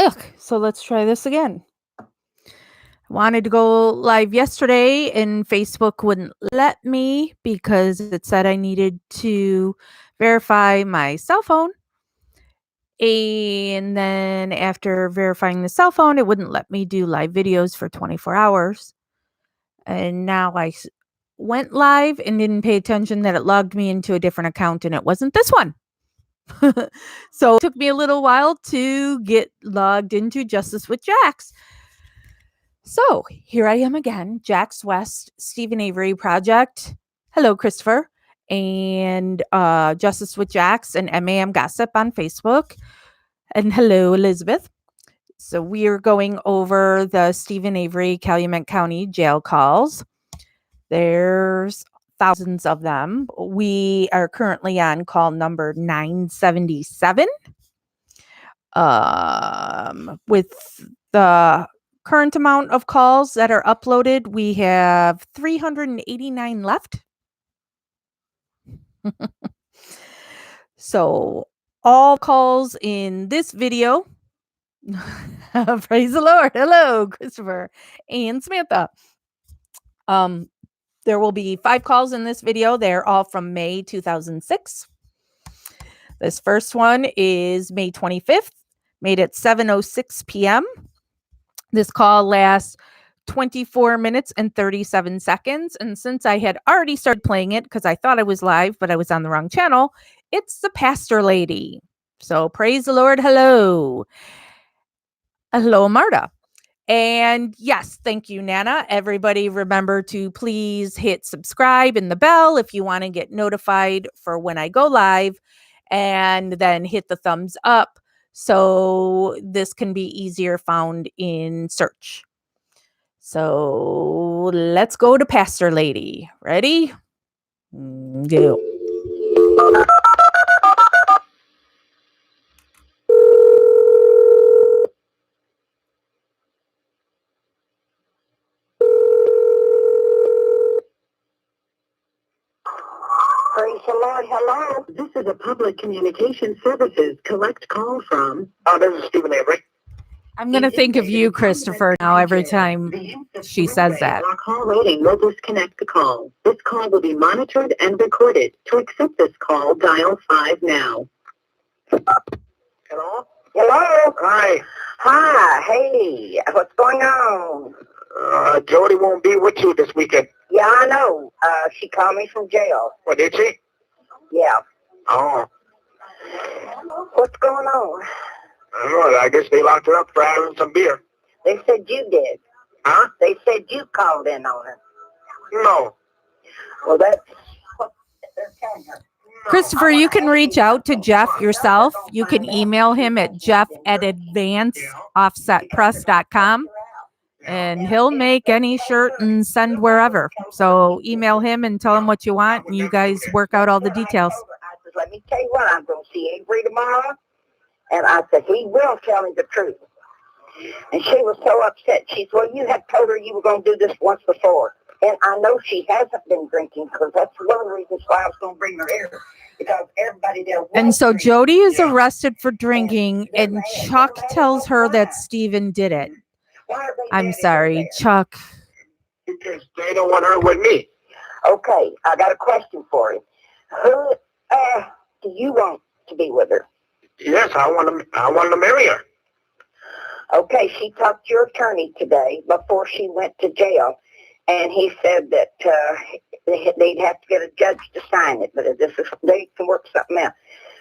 Ugh, so let's try this again. I wanted to go live yesterday and Facebook wouldn't let me because it said I needed to verify my cell phone. And then after verifying the cell phone, it wouldn't let me do live videos for 24 hours. And now went live and didn't pay attention that it logged me into a different account and it wasn't this one. So it took me a little while to get logged into Justice with Jax. So here I am again, Jax West, Stephen Avery Project. Hello, Christopher. And Justice with Jax and MAM Gossip on Facebook. And hello, Elizabeth. So we are going over the Stephen Avery Calumet County jail calls. There's thousands of them. We are currently on call number 977. With the current amount of calls that are uploaded, we have 389 left. So all calls in this video, praise the Lord. Hello, Christopher and Samantha. There will be 5 calls in this video. They're all from May 2006. This first one is May 25th, made at 7:06 p.m. This call lasts 24 minutes and 37 seconds. And since I had already started playing it because I thought I was live, but I was on the wrong channel, it's the pastor lady. So praise the Lord. Hello. Hello, Marta. And yes, thank you, Nana. Everybody remember to please hit subscribe and the bell if you want to get notified for when I go live, and then hit the thumbs up so this can be easier found in search. So let's go to Pastor Lady. Ready? Go. Praise the Lord. Hello. This is a public communication services collect call from. This is Stephen Avery. I'm going to think of you, Christopher, now every time she says that. Our call rating will disconnect the call. This call will be monitored and recorded. To accept this call, dial 5 now. Hello? Hello? Hi. Hi. Hey. What's going on? Jody won't be with you this weekend. Yeah, I know. She called me from jail. What, did she? Yeah. Oh. What's going on? I guess they locked her up for having some beer. They said you did. Huh? They said you called in on her. No. Well, that's what they're telling her. Christopher, you can reach out to Jeff yourself. You can email him at jeff@advanceoffsetpress.com, and he'll make any shirt and send wherever. So email him and tell him what you want, and you guys work out all the details. I said, let me tell you what, I'm going to see Avery tomorrow. And I said, he will tell me the truth. And she was so upset. She said, well, you had told her you were going to do this once before. And I know she hasn't been drinking because that's one of the reasons why I was going to bring her here. Because everybody there. And so Jody is arrested for drinking, and Chuck tells her that Stephen did it. I'm sorry, Chuck. Because they don't want her with me. Okay, I got a question for you. Who do you want to be with her? Yes, I want to marry her. Okay, she talked to your attorney today before she went to jail, and he said that they'd have to get a judge to sign it, but they can work something out.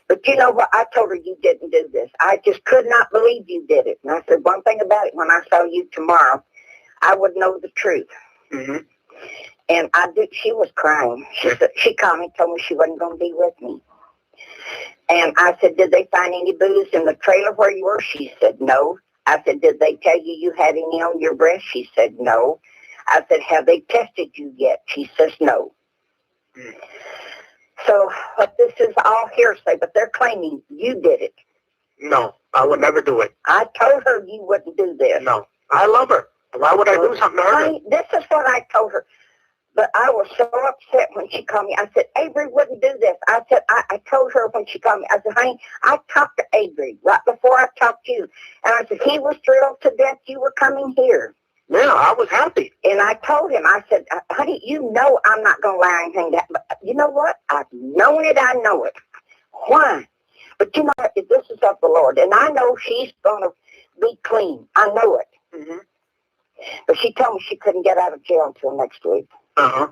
But you know what? I told her you didn't do this. I just could not believe you did it. And I said, one thing about it, when I saw you tomorrow, I would know the truth. Mm-hmm. And I did. She was crying. She called me and told me she wasn't going to be with me. And I said, did they find any booze in the trailer where you were? She said, no. I said, did they tell you had any on your breast? She said, no. I said, have they tested you yet? She says, no. Mm. So, but this is all hearsay, but they're claiming you did it. No, I would never do it. I told her you wouldn't do this. No, I love her. Why would I do something to her? Honey, this is what I told her. But I was so upset when she called me. I said, Avery wouldn't do this. I said, I told her when she called me, I said, honey, I talked to Avery right before I talked to you. And I said, he was thrilled to death you were coming here. Yeah, I was happy. And I told him, I said, honey, you know I'm not going to lie anything down. But you know what? I've known it. I know it. Why? But you know, this is of the Lord. And I know she's going to be clean. I know it. Mm-hmm. But she told me she couldn't get out of jail until next week. Uh-huh.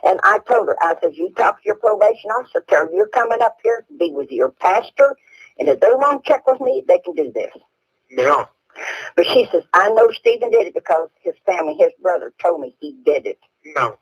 And I told her, I said, you talk to your probation officer, tell her you're coming up here to be with your pastor. And if they want to check with me, they can do this. Yeah. But she says, I know Stephen did it because his family, his brother told me he did it. No.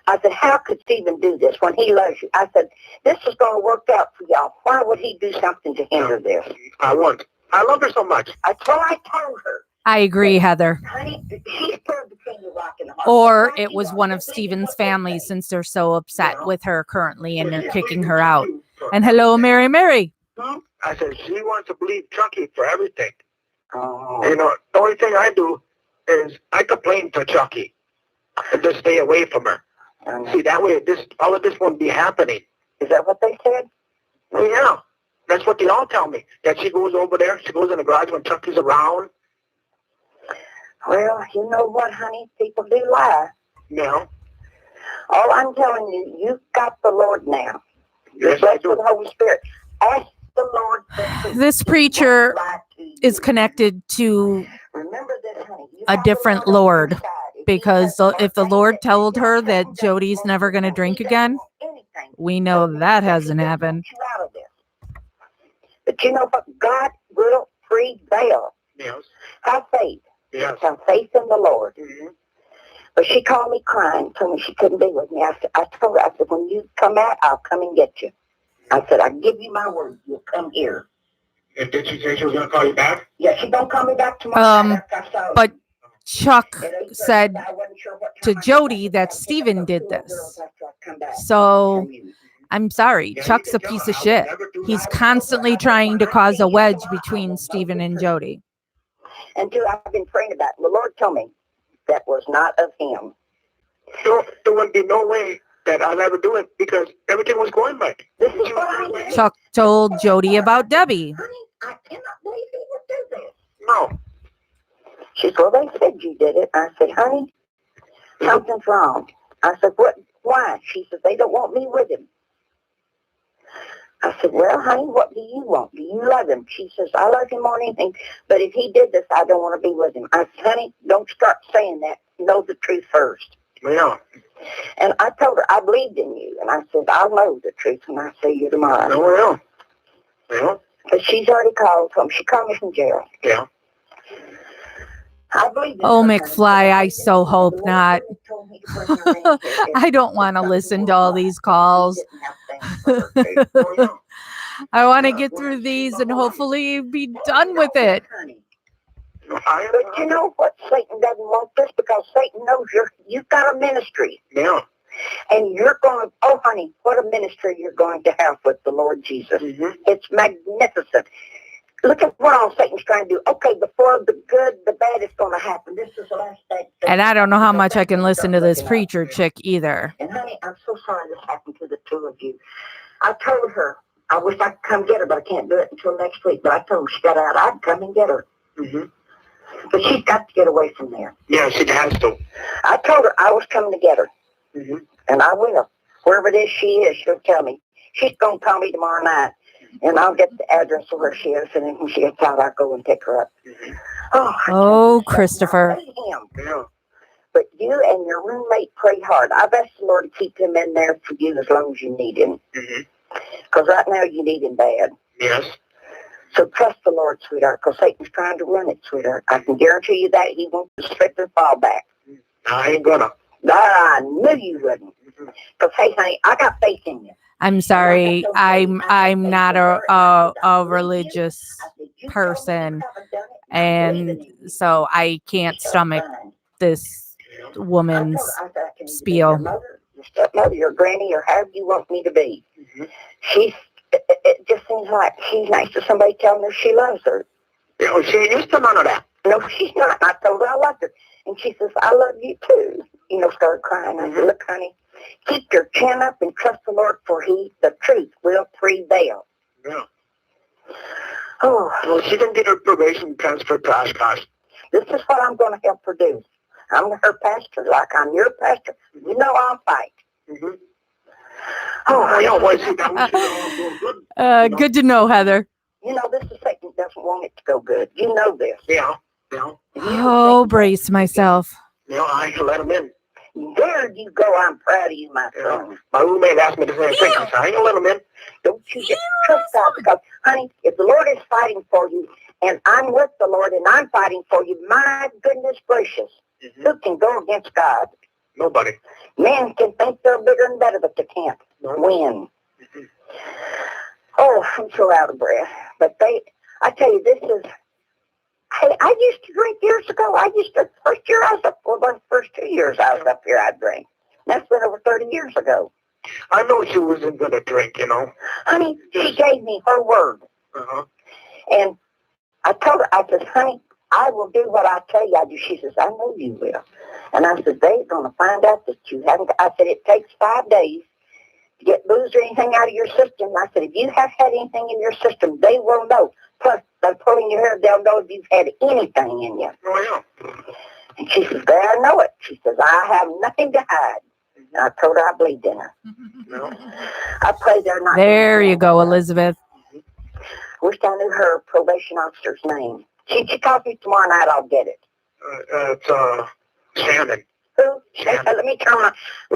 I said, how could Stephen do this when he loves you? I said, this is going to work out for y'all. Why would he do something to hinder this? I won't. I love her so much. That's what I told her. I agree, Heather. Honey, she's put between the rock and the hard Or place. it was one of Stephen's family, since they're so upset with her currently and they're kicking her out. And hello, Mary. I said, she wants to believe Chucky for everything. Oh. You know, the only thing I do is I complain to Chucky and just stay away from her. See, that way all of this won't be happening. Is that what they said? Oh, yeah. That's what they all tell me. That she goes over there, she goes in the garage when Chucky's around. Well, you know what, honey? People do lie. No. All I'm telling you, you've got the Lord now. Yes, I Blessed do. with the Holy Spirit. Ask the Lord for truth. This preacher is connected to Remember this, honey. You a have the different Lord on your Lord, side. If because he has if the nothing Lord that told you her don't that have, Jody's never going to drink again, anything. we know that hasn't happened. You out of this. But you know what? God will prevail. Yes. Have faith. Yes. Have faith in the Lord. Mm-hmm. But she called me crying, told me she couldn't be with me. I told her, I said, when you come out, I'll come and get you. I said, I give you my word, you'll come here. And did she say she was going to call you back? Yeah, she's going to call me back tomorrow night after I saw But you. Chuck At 8:30, said I wasn't sure what to time I Jody got that back. Stephen did Two little this. girls after I come back So from you. I'm sorry, Yeah, Chuck's you a can piece tell of her I shit. would never do He's that. constantly trying to cause a wedge between Stephen and Jody. And two, I've been praying about it. The Lord told me that was not of him. There wouldn't be no way that I'll ever do it because everything was going right. This is what I know. Chuck told Jody about Debbie. Honey, I cannot believe he would do this. No. She said, well, they said you did it. I said, honey, something's wrong. I said, what? Why? She said, they don't want me with him. I said, well, honey, what do you want? Do you love him? She says, I love him more than anything, but if he did this, I don't want to be with him. I said, honey, don't start saying that. Know the truth first. Yeah. And I told her, I believed in you. And I said, I'll know the truth when I see you tomorrow. No, well. Yeah. But she's already called home. She called me from jail. Yeah. I believe in Oh, her, McFly, I so hope not. I I don't want to listen to all these calls. I want to get through these and hopefully be done with it. But you know what? Satan doesn't want this because Satan knows you've got a ministry. Yeah. And you're going, oh, honey, what a ministry you're going to have with the Lord Jesus. Mm-hmm. It's magnificent. Look at what all Satan's trying to do. Okay, before the good, the bad is going to happen. This is the last day. And I don't know how much I can listen to this preacher chick either. And honey, I'm so sorry this happened to the two of you. I told her, I wish I could come get her, but I can't do it until next week. But I told her she got out, I'd come and get her. Mm-hmm. But she's got to get away from there. Yeah, she has to. I told her I was coming to get her. Mm-hmm. And I will. Wherever it is she is, she'll tell me. She's going to call me tomorrow night. And I'll get the address of where she is. And then when she gets out, I'll go and pick her up. Mm-hmm. Oh, Christopher. Yeah. But you and your roommate pray hard. I've asked the Lord to keep him in there for you as long as you need him. Mm-hmm. Because right now you need him bad. Yes. So trust the Lord, sweetheart, because Satan's trying to run it, sweetheart. I can guarantee you that he won't slip and fall back. I ain't gonna. I knew you wouldn't. Because, hey, honey, I got faith in you. I'm sorry. I'm not a religious person, and so I can't stomach this woman's spiel. Your stepmother, your granny, or however you want me to be. Mm-hmm. It just seems like she's nice to somebody telling her she loves her. You know, she ain't used to none of that. No, she's not. I told her I loved her. And she says, I love you too. started crying. I said, look, honey, keep your chin up and trust the Lord, for the truth will prevail. Yeah. Oh. Well, she didn't get her probation transferred to Oshkosh. This is what I'm going to help her do. I'm her pastor, like I'm your pastor. You know I'll fight. Mm-hmm. Oh, yeah, well, see, that was all good. Good to know, Heather. This is Satan doesn't want it to go good. You know this. Yeah. Oh, brace myself. I can let him in. There you go. I'm proud of you, my son. My roommate asked me the same thing. I said, I ain't gonna let him in. Don't you just trust God, because, honey, if the Lord is fighting for you, and I'm with the Lord, and I'm fighting for you, my goodness gracious, who can go against God? Nobody. Men can think they're bigger and better, but they can't win. Mm-hmm. Oh, I'm so out of breath. But I tell you, this is, hey, I used to drink years ago. First year I was up, the first 2 years I was up here, I drank. That's been over 30 years ago. I know she wasn't going to drink, Honey, she gave me her word. Uh-huh. And I told her, I said, honey, I will do what I tell you I do. She says, I know you will. And I said, they're going to find out that you haven't. I said, it takes 5 days to get booze or anything out of your system. I said, if you have had anything in your system, they will know. Plus, by pulling your hair, they'll know if you've had anything in you. Oh, yeah. And she says, there, I know it. She says, I have nothing to hide. And I told her I believed in her. No. I pray they're not. There you go, Elizabeth. Wish I knew her probation officer's name. She calls me tomorrow night, I'll get it. It's Shannon. Who? Shannon. Let me turn my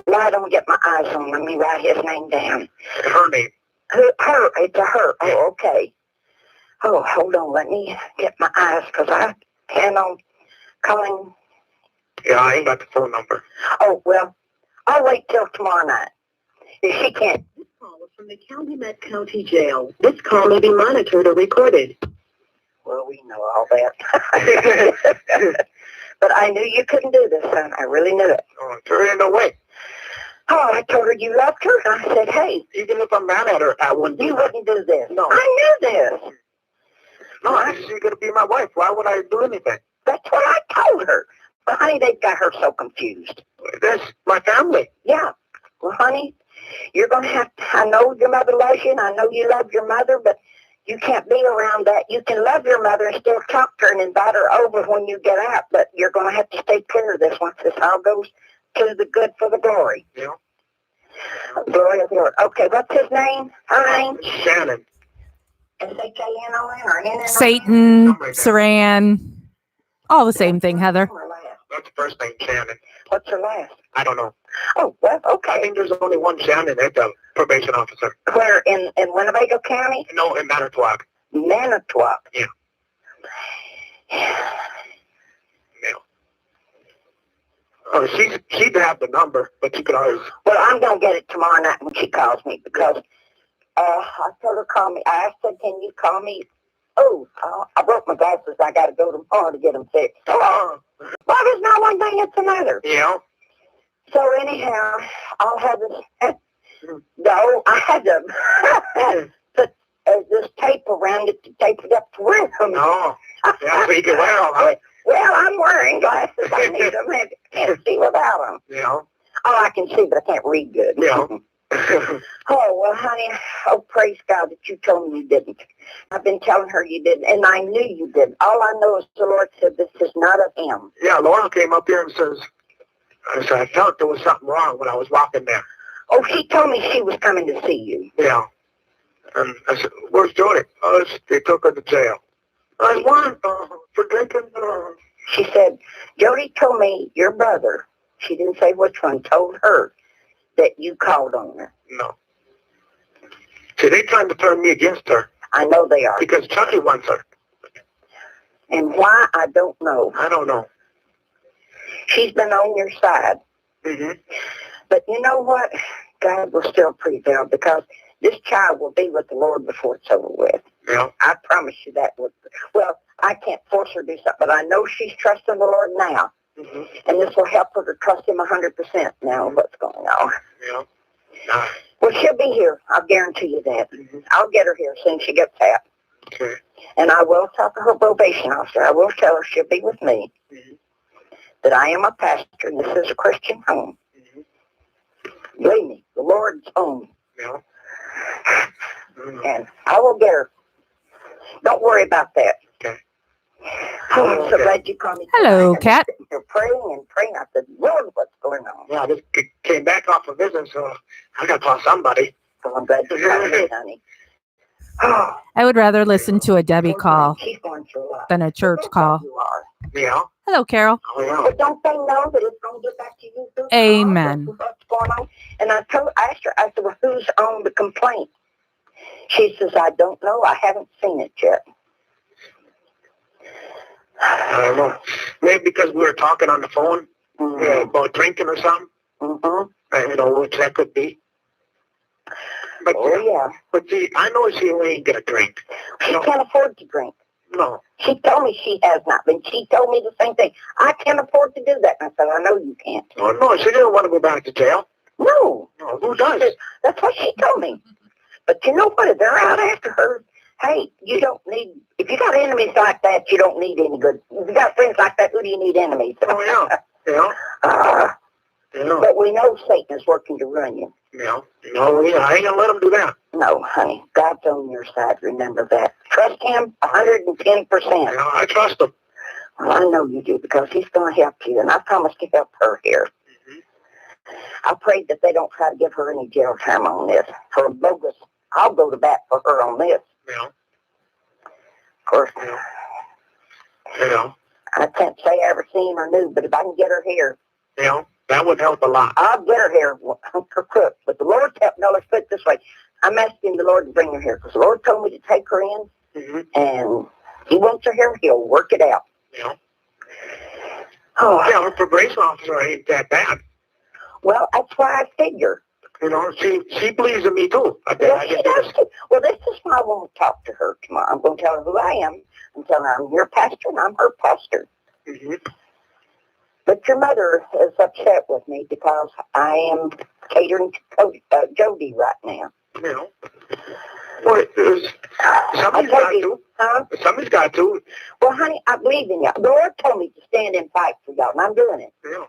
light on, get my eyes on. Let me write his name down. Her name. Her. It's a her. Oh, okay. Oh, hold on. Let me get my eyes, because I plan on calling. Yeah, I ain't got the phone number. Oh, well, I'll wait till tomorrow night. If she can't. This call is from the Calumet County Jail. This call may be monitored or recorded. Well, we know all that. But I knew you couldn't do this, son. I really knew it. Oh, there ain't no way. Oh, I told her you loved her. And I said, hey. Even if I'm mad at her, I wouldn't do You that. wouldn't do this. No. I knew this. No, she's going to be my wife. Why would I do anything? That's what I told her. But, honey, they've got her so confused. That's my family. Yeah. Well, honey, you're going to have to, I know your mother loves you, and I know you love your mother, but you can't be around that. You can love your mother and still talk to her and invite her over when you get out, but you're going to have to stay clear of this once this all goes to the good for the glory. Yeah. Glory of the Lord. Okay, what's his name? Her name? Shannon. S-H-A-N-O-N or N-N-O-N? Satan, Saran, all the same thing, Heather. That's the first name, Shannon. What's her last? I don't know. Oh, well, I okay. think there's only one Shannon at the probation officer. Where, in Winnebago County? No, in Manitowoc. Manitowoc. Yeah. Yeah. Oh, she'd have the number, but you could always. Well, I'm going to get it tomorrow night when she calls me, because I told her call me. I asked her, can you call me? Oh, I broke my glasses. I got to go tomorrow to get them fixed. Well, there's not one thing, it's another. Yeah. So anyhow, I'll have this. No, I had to put this tape around it to tape it up to wear them. No. Yeah, so you can wear them, huh? Well, I'm wearing glasses. I need them. I can't see without them. Yeah. Oh, I can see, but I can't read good. Yeah. Oh, well, honey, praise God that you told me you didn't. I've been telling her you didn't, and I knew you didn't. All I know is the Lord said this is not of him. Yeah, Laura came up here and says, I felt there was something wrong when I was walking there. Oh, she told me she was coming to see you. Yeah. And I said, where's Jody? Oh, they took her to jail. I won for drinking. She said, Jody told me your brother, she didn't say which one, told her that you called on her. No. See, they're trying to turn me against her. I know they are. Because Chucky wants her. And why, I don't know. I don't know. She's been on your side. Mm-hmm. But you know what? God will still prevail, because this child will be with the Lord before it's over with. Yeah. I promise you that. Well, I can't force her to do something, but I know she's trusting the Lord now. Mm-hmm. And this will help her to trust him 100% now, what's going on. Yeah. Nah. Well, she'll be here. I'll guarantee you that. Mm-hmm. I'll get her here as soon as she gets out. Okay. And I will talk to her probation officer. I will tell her she'll be with me. Mm-hmm. that I am a pastor and this is a Christian home. Believe me, the Lord's home. Yeah. And I will get her. Don't worry about that. Okay. Oh, I'm so glad you called me. Hello, I Kat. You're praying and praying. I said, Lord, what's going on? Yeah, I just came back off of visit, so I got to call somebody. So I'm glad you called me, honey. Oh, I would rather listen to a Debbie call she's going through a lot. than a church But call. you are. Yeah. Hello, Carol. Oh, yeah. But don't they know that it's going to get back to you? Through Amen. What's going on? And I asked her, I said, well, who's on the complaint? She says, I don't know. I haven't seen it yet. I don't know. Maybe because we were talking on the phone about drinking or something. Mm-hmm. You know, which that could be. But, Yeah. But see, I know she ain't going to drink. She can't afford to drink. No. She told me she has not been. She told me the same thing. I can't afford to do that. And I said, I know you can't. Oh, no, she didn't want to go back to jail. No. No, who does? That's what she told me. But you know what? If they're out after her, hey, you don't need, if you got enemies like that, you don't need any good. If you got friends like that, who do you need enemies? Oh, yeah. Yeah. But we know Satan is working to ruin you. Yeah. No, yeah, I ain't going to let him do that. No, honey. God's on your side. Remember that. Trust him 110%. Yeah, I trust him. Well, I know you do because he's going to help you. And I promised to help her here. I prayed that they don't try to give her any jail time on this. For bogus, I'll go to bat for her on this. Yeah. Of course, Yeah. I can't say I ever seen or knew, but if I can get her here, Yeah, that would help a lot. I'll get her here, her cook. But the Lord helped. No, let's put it this way. I'm asking the Lord to bring her here because the Lord told me to take her in, and he wants her here. He'll work it out. Yeah. Oh, Yeah, her probation officer ain't that bad. well, that's why I figure. You know, she believes in me too. Well, she does too. Well, this is why I want to talk to her tomorrow. I'm going to tell her who I am. I'm telling her I'm your pastor and I'm her pastor. But your mother is upset with me because I am catering to Jody right now. You know. Well, somebody's got to. Huh? Somebody's got to. Well, honey, I believe in y'all. The Lord told me to stand and fight for y'all, and I'm doing it. Yeah.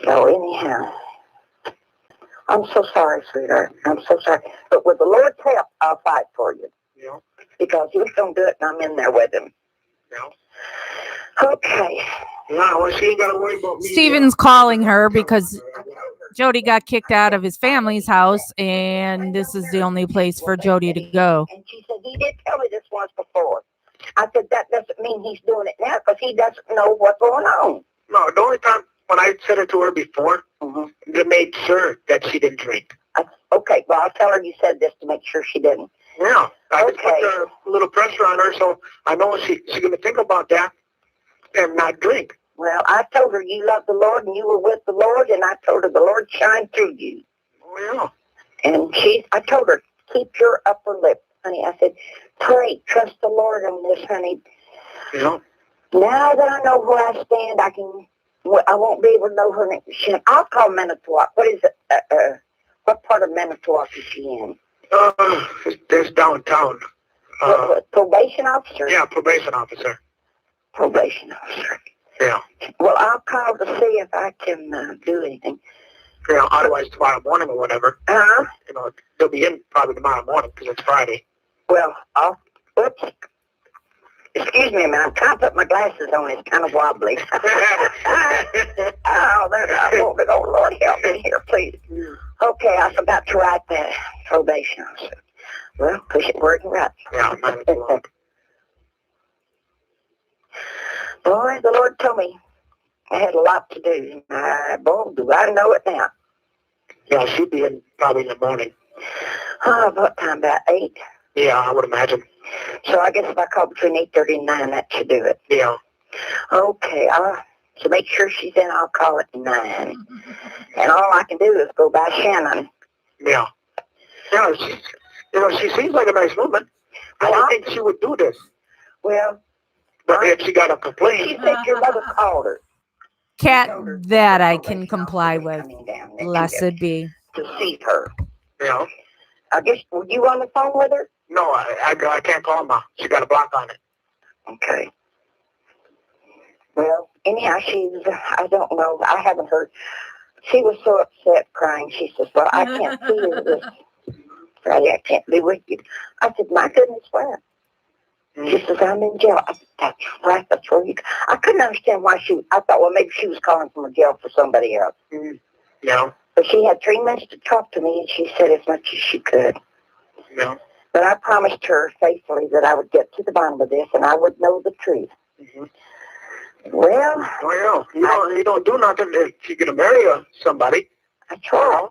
So anyhow, I'm so sorry, sweetheart. I'm so sorry. But with the Lord's help, I'll fight for you. Yeah. Because he's going to do it, and I'm in there with him. Yeah. Okay. Yeah, well, she ain't got to worry about me. Steven's calling her because Jody got kicked out of his family's house, and this is the only place for Jody to go. And she said, he did tell me this once before. I said, that doesn't mean he's doing it now because he doesn't know what's going on. No, the only time when I said it to her before, they made sure that she didn't drink. Okay, well, I'll tell her you said this to make sure she didn't. Yeah, I just put a little pressure on her, so I know she's going to think about that and not drink. Well, I told her you love the Lord and you were with the Lord, and I told her the Lord shined through you. Oh, yeah. And I told her, keep your upper lip, honey. I said, pray, trust the Lord on this, honey. Yeah. Now that I know where I stand, I won't be able to know her name. I'll call Manitowoc. What is it? What part of Manitowoc is she in? There's downtown. Probation officer? Yeah, probation officer. Probation officer. Yeah. Well, I'll call to see if I can do anything. Yeah, otherwise tomorrow morning or whatever. Uh-huh. You know, they'll be in probably tomorrow morning because it's Friday. Well, oops. Excuse me a minute. I'm trying to put my glasses on. It's kind of wobbly. Oh, Lord, help me here, please. Okay, I forgot to write that probation officer. Well, push it word and right. Yeah, Boy, the Lord told me I had a lot to do. Boy, do I know it now. Yeah, she'd be in probably in the morning. What time? About 8? Yeah, I would imagine. So I guess if I call between 8:30 and 9, that should do it. Yeah. Okay, so make sure she's in. I'll call at 9. And all I can do is go by Shannon. Yeah. Yeah, she seems like a nice woman. I don't think she would do this. Well, but if she got a complaint. She said your mother called her. Cat, that I can comply with. Blessed be. To see her. Yeah. I guess, were you on the phone with her? No, I can't call her. She got a block on it. Okay. Well, anyhow, I don't know, I haven't heard. She was so upset, crying. She says, well, I can't see you this Friday. I can't be with you. I said, my goodness, where? She says, I'm in jail. I said, that's right. That's where you... I couldn't understand why I thought, well, maybe she was calling from a jail for somebody else. No. But she had 3 minutes to talk to me, and she said as much as she could. No. But I promised her faithfully that I would get to the bottom of this, and I would know the truth. Well, you don't do nothing if you're going to marry somebody. I try.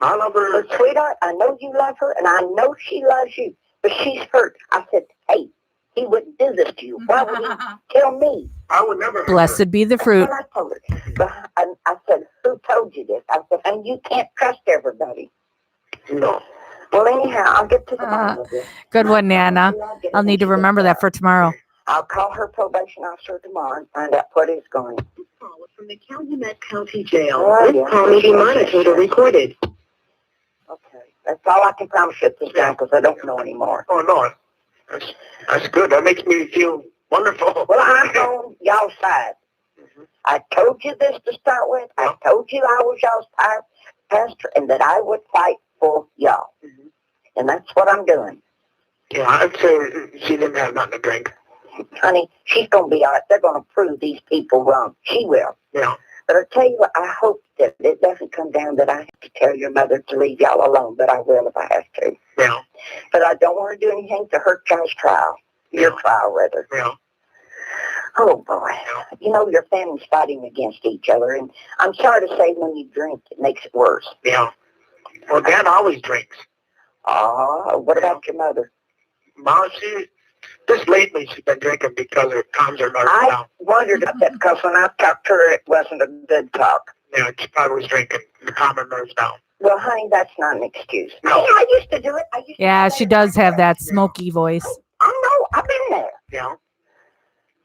I love her. But sweetheart, I know you love her, and I know she loves you, but she's hurt. I said, hey, he wouldn't do this to you. Why would he tell me? I would never. Blessed be the fruit. That's what I told her. But I said, who told you this? I said, and you can't trust everybody. No. Well, anyhow, I'll get to the bottom of this. Good one, Nana. I'll need to remember that for tomorrow. I'll call her probation officer tomorrow and find out what is going on. This call is from the Calumet County Jail. Oh, This call may be monitored or recorded. Okay. That's all I can promise you at this time because I don't know anymore. Oh, no. That's good. That makes me feel wonderful. Well, I'm on y'all's side. I told you this to start with. I told you I was y'all's pastor and that I would fight for y'all. And that's what I'm doing. Yeah, I'd say she didn't have nothing to drink. Honey, she's going to be all right. They're going to prove these people wrong. She will. Yeah. But I'll tell you what, I hope that it doesn't come down that I have to tell your mother to leave y'all alone, but I will if I have to. Yeah. But I don't want to do anything to hurt y'all's trial. Your trial, rather. Yeah. Oh, boy. You know, your family's fighting against each other, and I'm sorry to say when you drink, it makes it worse. Yeah. Well, Dad always drinks. Oh, what about your mother? Mom, just lately she's been drinking because her calms her nerves down. I wondered about that because when I talked to her, it wasn't a good talk. Yeah, she probably was drinking to calm her nerves down. Well, honey, that's not an excuse. No. I used to do it. Yeah, she does have that smoky voice. I know. I've been there. Yeah.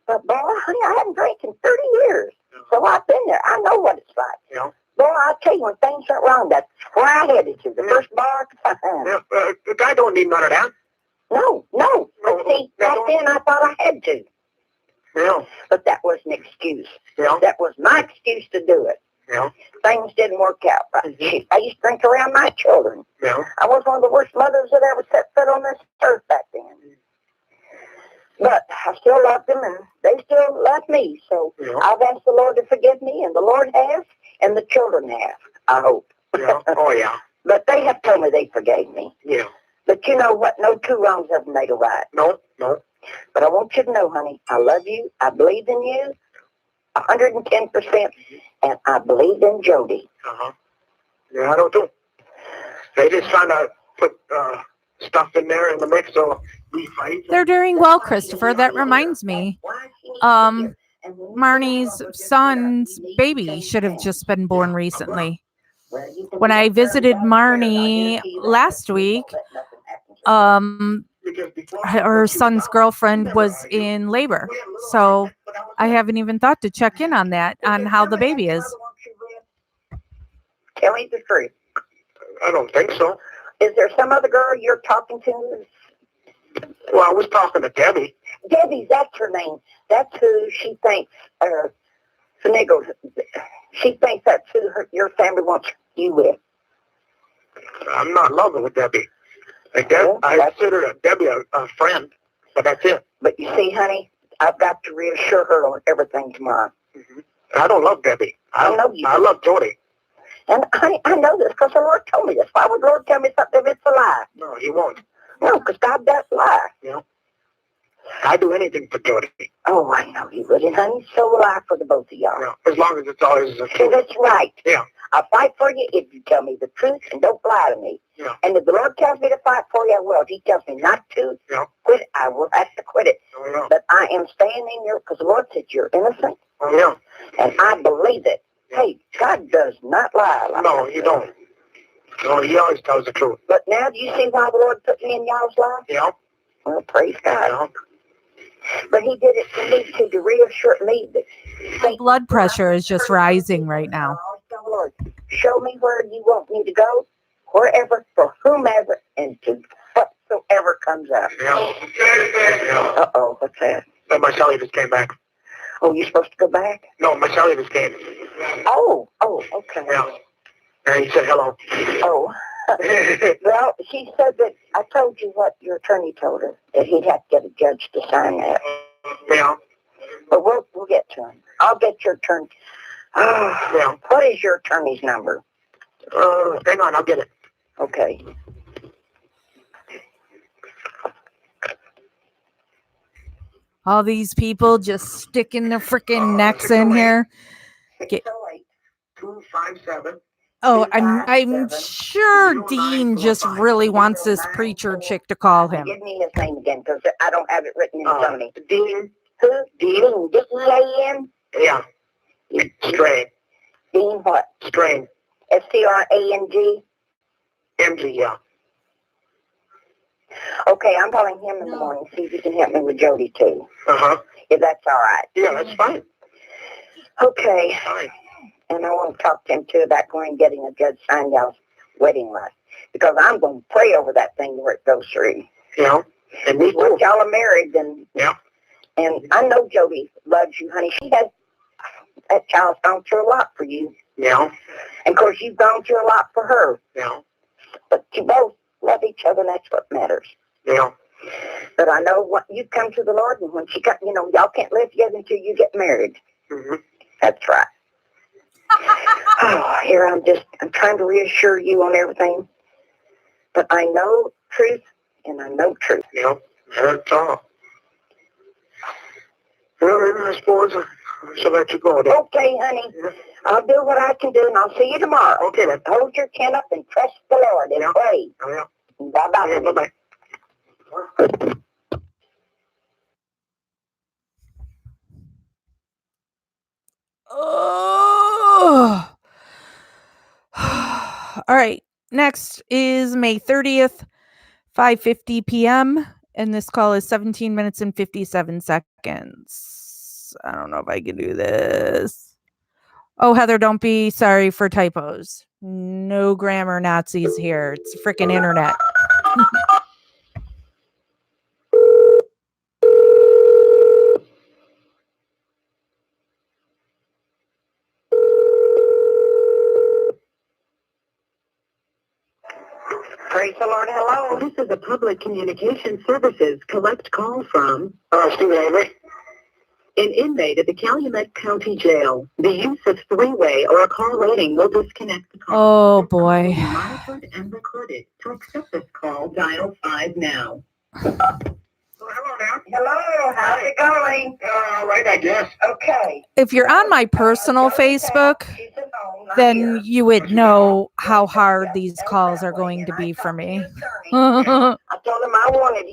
But, boy, honey, I haven't drank in 30 years. So I've been there. I know what it's like. Yeah. Boy, I'll tell you, when things went wrong, that's where I headed to. The first bar I could find. Yeah, the guy don't need none of that. No. But see, back then I thought I had to. Yeah. But that was an excuse. Yeah. That was my excuse to do it. Yeah. Things didn't work out right. I used to drink around my children. Yeah. I was one of the worst mothers that ever set foot on this earth back then. But I still loved them, and they still love me. So I've asked the Lord to forgive me, and the Lord has, and the children have, I hope. Yeah. Oh, yeah. But they have told me they forgave me. Yeah. But you know what? No two wrongs ever made a right. No. But I want you to know, honey, I love you. I believe in you 110%, and I believe in Jody. Uh-huh. Yeah, I don't do. They just trying to put stuff in there in the mix, so we fight. They're doing well, Christopher. That reminds me. Marnie's son's baby should have just been born recently. When I visited Marnie last week, her son's girlfriend was in labor. So I haven't even thought to check in on that, on how the baby is. Tell me the truth. I don't think so. Is there some other girl you're talking to? Well, I was talking to Debbie. Debbie, that's her name. That's who she thinks, Finagle's. She thinks that's who your family wants you with. I'm not in love with Debbie. I consider Debbie a friend, but that's it. But you see, honey, I've got to reassure her on everything tomorrow. I don't love Debbie. I know you. I love Jody. And honey, I know this because the Lord told me this. Why would the Lord tell me something if it's a lie? No, he won't. No, because God doesn't lie. Yeah. I'd do anything for Jody. Oh, I know you would. And honey, so will I for the both of y'all. Yeah, as long as it's always the See, truth. that's right. Yeah. I'll fight for you if you tell me the truth and don't lie to me. Yeah. And if the Lord tells me to fight for you, I will. If he tells me not to quit it, I will have to quit it. Oh, yeah. But I am staying in your, because the Lord said you're innocent. Oh, yeah. And I believe it. Hey, God does not lie. No, he don't. No, he always tells the truth. But now do you see why the Lord put me in y'all's life? Yeah. Well, praise God. Yeah. But he did it for me to reassure me that My blood pressure is just rising right now. Oh, Lord, show me where you want me to go, wherever, for whomever, and to whatsoever comes up. Yeah. Uh-oh, what's that? And my celly just came back. Oh, you supposed to go back? No, my cellular came. Oh, okay. Yeah. And he said hello. Oh. Well, she said that I told you what your attorney told her, that he'd have to get a judge to sign that. Yeah. But we'll get to him. I'll get your attorney. Yeah. What is your attorney's number? Hang on, I'll get it. Okay. All these people just sticking their freaking necks in here. 257. Oh, I'm sure Dean just really wants this preacher chick to call him. Give me his name again, because I don't have it written in front of me. Dean. Who? Dean. D-E-A-N? Yeah. Strain. Dean what? Strain. S-T-R-A-N-G? M-G, yeah. Okay, I'm calling him in the morning. See if you can help me with Jody, too. Uh-huh. If that's all right. Yeah, that's fine. Okay. Fine. And I want to talk to him, too, about going and getting a judge sign y'all's wedding list. Because I'm going to pray over that thing where it goes through. Yeah. And me too. Once y'all are married, then... Yeah. And I know Jody loves you, honey. She has... That child's gone through a lot for you. Yeah. And, of course, you've gone through a lot for her. Yeah. But you both love each other, and that's what matters. Yeah. But I know what you come to the Lord, and when she got, y'all can't live together until you get married. Mm-hmm. That's right. Oh, here I'm trying to reassure you on everything. But I know truth, and I know truth. Yeah. That's all. Well, I suppose I shall let you go then. Okay, honey. Yeah. I'll do what I can do, and I'll see you tomorrow. Okay, then. Hold your chin up and trust the Lord and pray. Oh, yeah. Bye-bye. Yeah, bye-bye. Oh. All right. Next is May 30th, 5:50 p.m. And this call is 17 minutes and 57 seconds. I don't know if I can do this. Oh, Heather, don't be sorry for typos. No grammar Nazis here. It's freaking internet. Praise the Lord. Hello. This is a public communication services collect call from Steve Avery. an inmate at the Calumet County Jail. The use of three-way or a call waiting will disconnect the call. Oh, This call boy. will be monitored and recorded. To accept this call, dial 5 now. Hello there. Hello. How's it going? Right, I guess. Okay. If you're on my personal Facebook, then you would know how hard these calls are going to be for me. I told him I wanted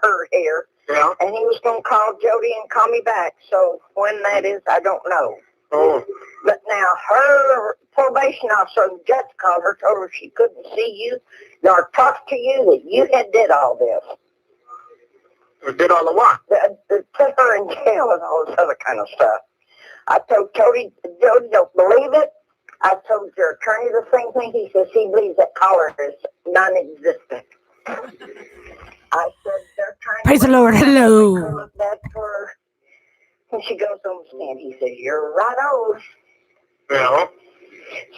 her here, Yeah. and he was going to call Jody and call me back. So when that is, I don't know. Oh. But now her probation officer, the judge called her, told her she couldn't see you nor talk to you, that you had did all this. Did all the what? Put her in jail and all this other kind of stuff. I told Jody don't believe it. I told your attorney the same thing. He says he believes that caller is non-existent. I said they're trying Praise to... the Lord. Hello. Look back for her. And she goes on the stand. He says, you're right on. Yeah.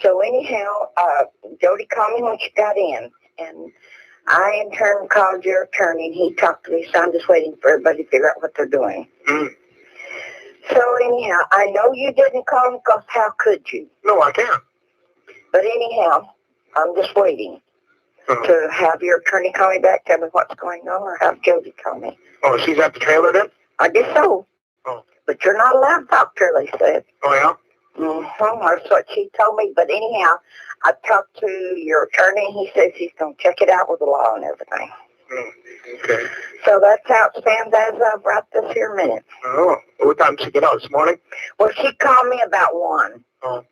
So anyhow, Jody called me when she got in. And I, in turn, called your attorney, and he talked to me, so I'm just waiting for everybody to figure out what they're doing. Mm. So anyhow, I know you didn't call him, because how could you? No, I can't. But anyhow, I'm just waiting to have your attorney call me back, tell me what's going on, or have Jody call me. Oh, she's at the trailer then? I guess so. Oh. But you're not allowed to talk to her, they said. Oh, yeah? That's what she told me. But anyhow, I talked to your attorney, and he says he's going to check it out with the law and everything. Okay. So that's how it stands as of right this here minute. Oh, what time did she get out this morning? Well, she called me about 1. Oh.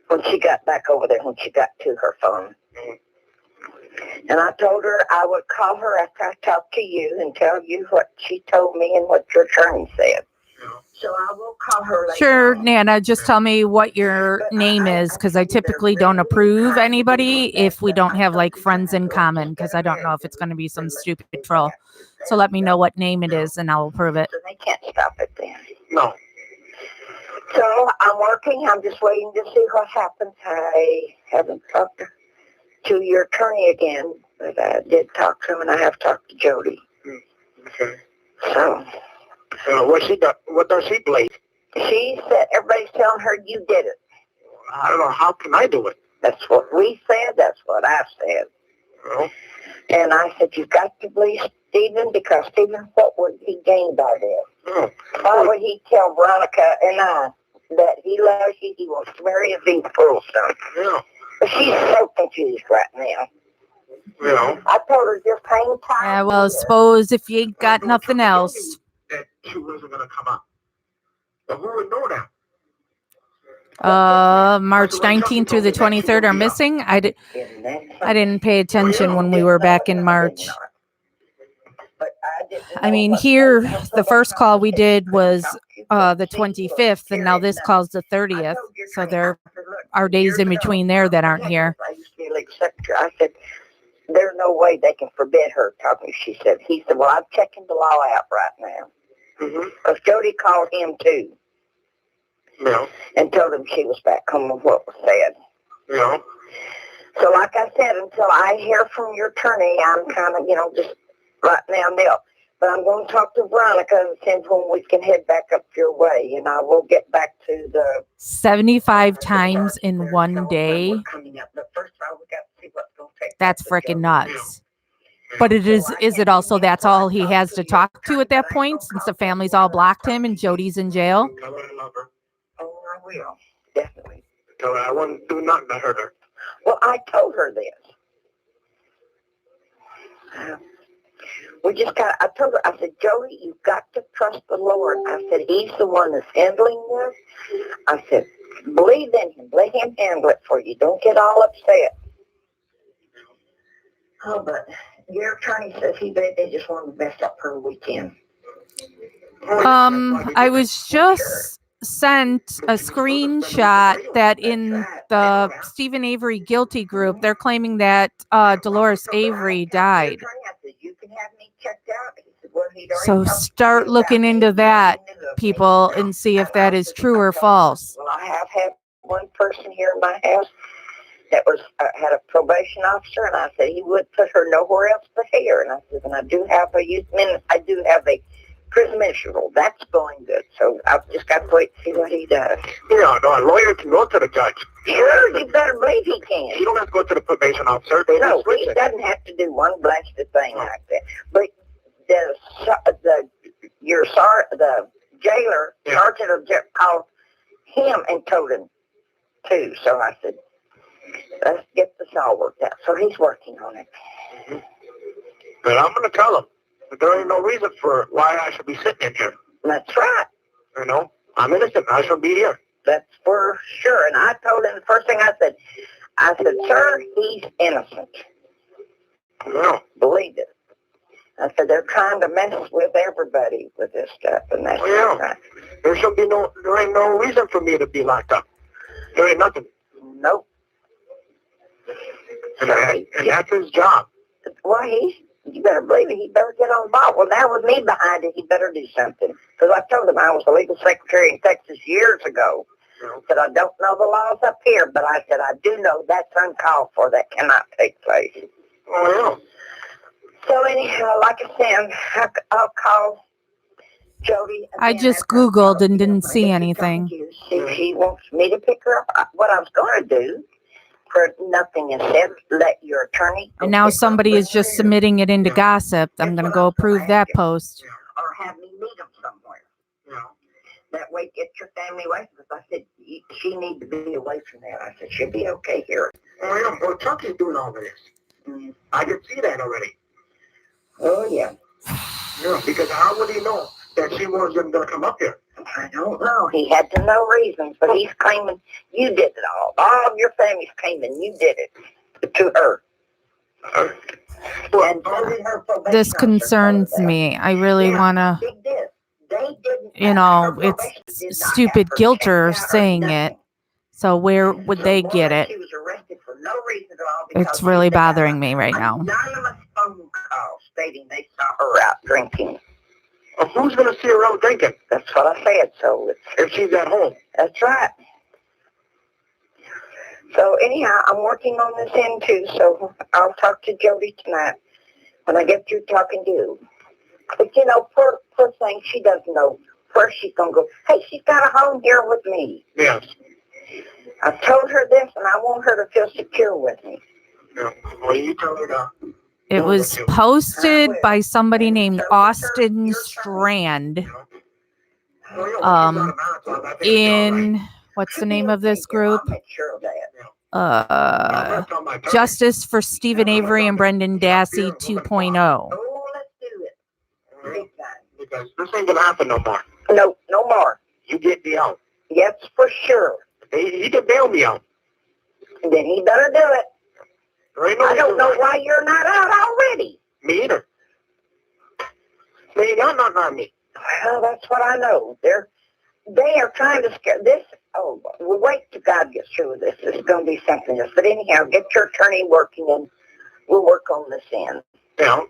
When she got back over there, when she got to her phone. Mm. And I told her I would call her after I talked to you and tell you what she told me and what your attorney said. Yeah. So I will call her later. Sure, on. Nana, just tell me what your name is, because I typically don't approve anybody if we don't have like friends in common, because I don't know if it's going to be some stupid troll. So let me know what name it is and I'll approve it. So they can't stop it then. No. So I'm working. I'm just waiting to see what happens. I haven't talked to your attorney again, but I did talk to him, and I have talked to Jody. Okay. So What does she believe? she said everybody's telling her you did it. I don't know. How can I do it? That's what we said. That's what I said. Well, And I said, you've got to believe Stephen, because Stephen, what would he gain by this? oh, Why would he tell Veronica and I that he loves you, he wants to marry a big fool son? yeah. But she's so confused right now. You know. I told her just hang tight. Yeah, well, suppose if you ain't got I nothing told else. Jody that she wasn't going to come up. But who would know that? March 19th through the 23rd are missing. I didn't pay attention when we were back in March. I mean, here, the first call we did was the 25th, and now this call's the 30th. So there are days in between there that aren't here. I used to be a legal secretary. I said, there's no way they can forbid her talking. She said, he said, well, I'm checking the law out right now. Mm-hmm. Because Jody called him too. Yeah. And told him she was back home with what was said. Yeah. So like I said, until I hear from your attorney, I'm kind of, just right now nil. But I'm going to talk to Veronica and see when we can head back up your way. And I will get back to the 75 times in one day. We're coming up. But first of all, we got to see what's going to take. That's freaking nuts. But is it also that's all he has to talk to at that point, since the family's all blocked him and Jody's in jail? Tell her I love her. Oh, I will. Definitely. Tell her I wouldn't do nothing to hurt her. Well, I told her this. I told her, I said, Jody, you've got to trust the Lord. I said, he's the one that's handling this. I said, believe in him. Let him handle it for you. Don't get all upset. Oh, but your attorney says they just wanted to mess up her weekend. I was just sent a screenshot that in the Stephen Avery guilty group, they're claiming that Dolores Avery died. So start looking into that, people, and see if that is true or false. Well, I have had one person here in my house that was had a probation officer, and I said he would put her nowhere else but here. And I said, and I do have a prison ministerial. That's going good. So I've just got to wait to see what he does. Yeah, no, a lawyer can go to the judge. Sure, you better believe he can. He don't have to go to the probation officer. No, he doesn't have to do one blasted thing like that. But the jailer, sergeant of jail, called him and told him too. So I said, let's get this all worked out. So he's working on it. Mm-hmm. But I'm going to tell him that there ain't no reason for why I should be sitting in here. That's right. You know, I'm innocent. I should be here. That's for sure. And I told him the first thing I said, sir, he's innocent. Yeah. Believe it. I said, they're trying to mess with everybody with this stuff. And that's right. There ain't no reason for me to be locked up. There ain't nothing. Nope. And that's his job. Well, you better believe it. He better get on the ball. Well, now with me behind it, he better do something. Because I told him I was a legal secretary in Texas years ago. Yeah. Said I don't know the laws up here, but I said I do know that's uncalled for. That cannot take place. Oh, yeah. So anyhow, like I said, I'll call Jody. I just Googled and didn't see anything. If she wants me to pick her up, what I was going to do, for nothing is said, let your attorney. And now somebody is just submitting it into gossip. I'm going to go approve that post. Or have me meet them somewhere. Yeah. That way, get your family away. Because I said, she needs to be away from that. I said, she'll be okay here. Oh, yeah. Well, Chucky's doing all this. Mm-hmm. I can see that already. Oh, yeah. Yeah, because how would he know that she wasn't going to come up here? I don't know. He had to know reasons, but he's claiming you did it all. All of your family's claiming you did it to her. Well, And This concerns me. I really want to, it's stupid guilter saying it. So where would they get it? It's really bothering me right now. Anonymous phone call stating they saw her out drinking. Who Who's going to see her out drinking? That's what I said, so If she's at home. that's right. So anyhow, I'm working on this end too, so I'll talk to Jody tonight when I get through talking to you. But you know, poor thing, she doesn't know where she's going to go. Hey, she's got a home here with me. Yes. I've told her this, and I want her to feel secure with me. Yeah. Well, you tell her to. It was posted by somebody named Austin Strand. In what's the name of this group? I'll make sure of that. Justice for Stephen Avery and Brendan Dassey 2.0. Oh, let's do it. Big time. Because this ain't going to happen no more. No, no more. You get me out. Yes, for sure. He can bail me out. And then he better do it. I don't know why. why you're not out already. Me either. They ain't got nothing on me. Well, that's what I know. They are trying to scare this. Oh, we'll wait till God gets through with this. This is going to be something else. But anyhow, get your attorney working and we'll work on this end. Yeah.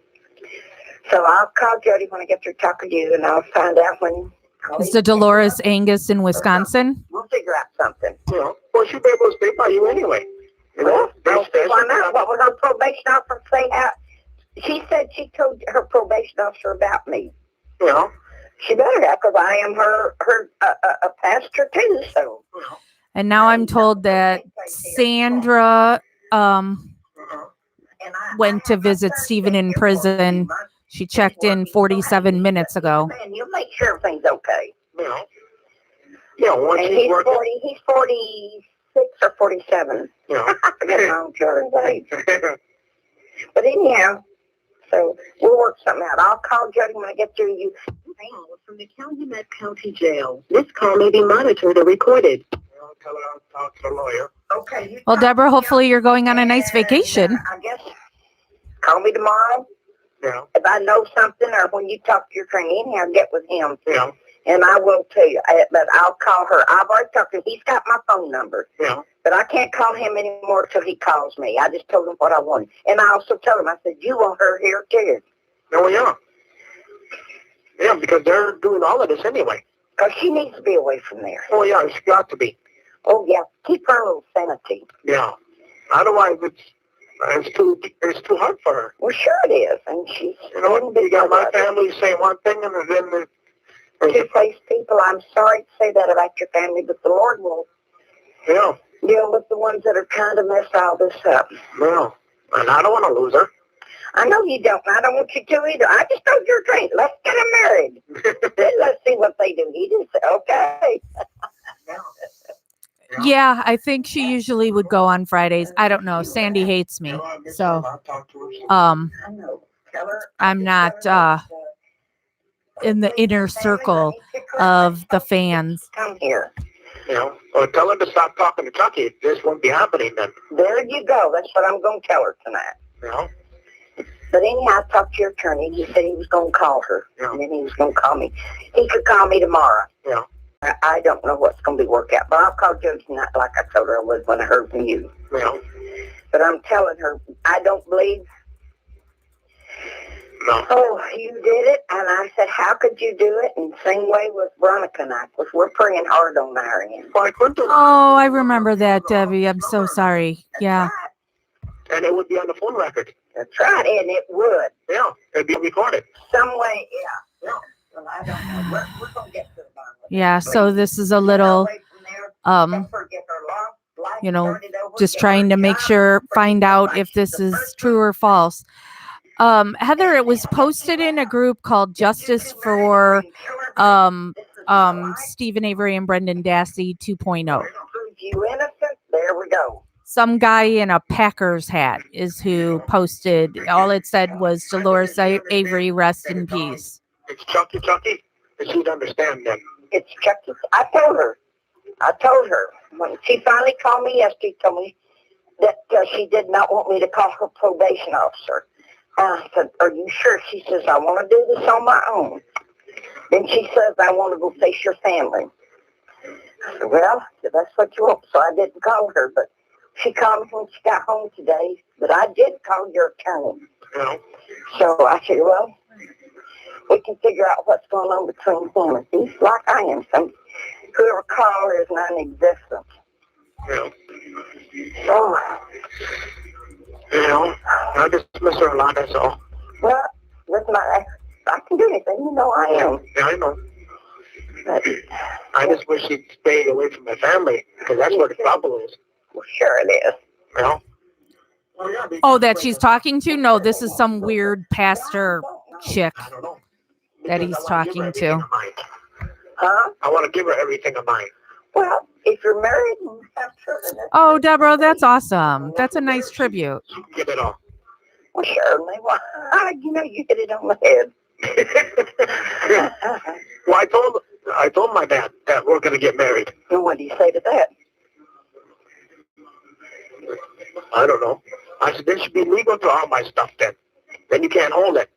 So I'll call Jody when I get through talking to you, and I'll find out when. Is the Dolores Angus in Wisconsin? We'll figure out something. Yeah. Well, she'll be able to stay by you anyway. You know? Why not? What would her probation officer say? She said she told her probation officer about me. Yeah. She better have, because I am her a pastor too. So. And now I'm told that Sandra went to visit Stephen in prison. She checked in 47 minutes ago. And you make sure everything's okay. Yeah. Yeah, once And he's working. he's 46 or 47. Yeah. I forget my own children's age. But anyhow, so we'll work something out. I'll call Jody when I get through you. Call from the Calumet County Jail. This call may be monitored or recorded. I'll tell her I'll talk to the lawyer. Okay. Well, Deborah, hopefully you're going on a nice vacation. I guess call me tomorrow. Yeah. If I know something, or when you talk to your attorney, anyhow, get with him. Yeah. And I will tell you, but I'll call her. I've already talked to him. He's got my phone number. Yeah. But I can't call him anymore till he calls me. I just told him what I wanted. And I also told him, I said, you want her here too. Oh, yeah. Yeah, because they're doing all of this anyway. Because she needs to be away from there. Oh, yeah, she's got to be. Oh, yeah. Keep her a little sanity. Yeah. Otherwise, it's too hard for her. Well, sure it is. And she's... You know what? You got my family saying one thing, and then the two-faced people. I'm sorry to say that about your family, but the Lord will deal with the ones that are trying to mess all this up. No. And I don't want to lose her. I know you don't. I don't want you to either. I just told your drink. Let's get them married. Then let's see what they do. He didn't say, okay. Yeah, I think she usually would go on Fridays. I don't know. Sandy hates me. So, I know. Tell her. I'm not in the inner circle of the fans. Come here. You know, or tell her to stop talking to Chucky. This won't be happening then. There you go. That's what I'm going to tell her tonight. You know? But anyhow, I talked to your attorney. He said he was going to call her. Yeah. And then he was going to call me. He could call me tomorrow. Yeah. I don't know what's going to be worked out. But I'll call Joe tonight like I told her I would when I heard from you. Yeah. But I'm telling her, I don't believe. No. Oh, you did it. And I said, how could you do it? And same way with Veronica and I. Because we're praying hard on our end. Why couldn't her? Oh, I remember that, Debbie. I'm so sorry. Yeah. Right. And it would be on the phone record. That's right. And it would. Yeah. It'd be recorded. Some way, yeah. Well, I don't know. We're going to get to the bottom of it. Yeah, so this is a little you know, just trying to make sure, find out if this is true or false. Heather, it was posted in a group called Justice for Stephen Avery and Brendan Dassey 2.0. You innocent? There we go. Some guy in a Packers hat is who posted. All it said was Dolores Avery, rest in peace. It's Chucky. And she'd understand then. It's Chucky. I told her. When she finally called me yesterday, told me that she did not want me to call her probation officer. I said, are you sure? She says, I want to do this on my own. Then she says, I want to go face your family. I said, well, that's what you want. So I didn't call her, but she called me when she got home today. But I did call your attorney. You know? So I said, well, we can figure out what's going on between him and he's like I am. Whoever called is non-existent. Yeah. So, I just miss her a lot, that's all. well, I can do anything. You know I am. Yeah, I know. But, I just wish she'd stay away from my family, because that's where the trouble is. well, sure it is. Oh, that she's talking to? No, this is some weird pastor chick I don't know. that he's talking to. Huh? I want to give her everything of mine. Well, if you're married and have children, Oh, Deborah, that's awesome. That's a nice tribute. She can get it all. well, certainly. Well, you know, you hit it on the head. Well, I told my dad that we're going to get married. And what do you say to that? I don't know. I said, this should be legal to all my stuff then. Then you can't hold it.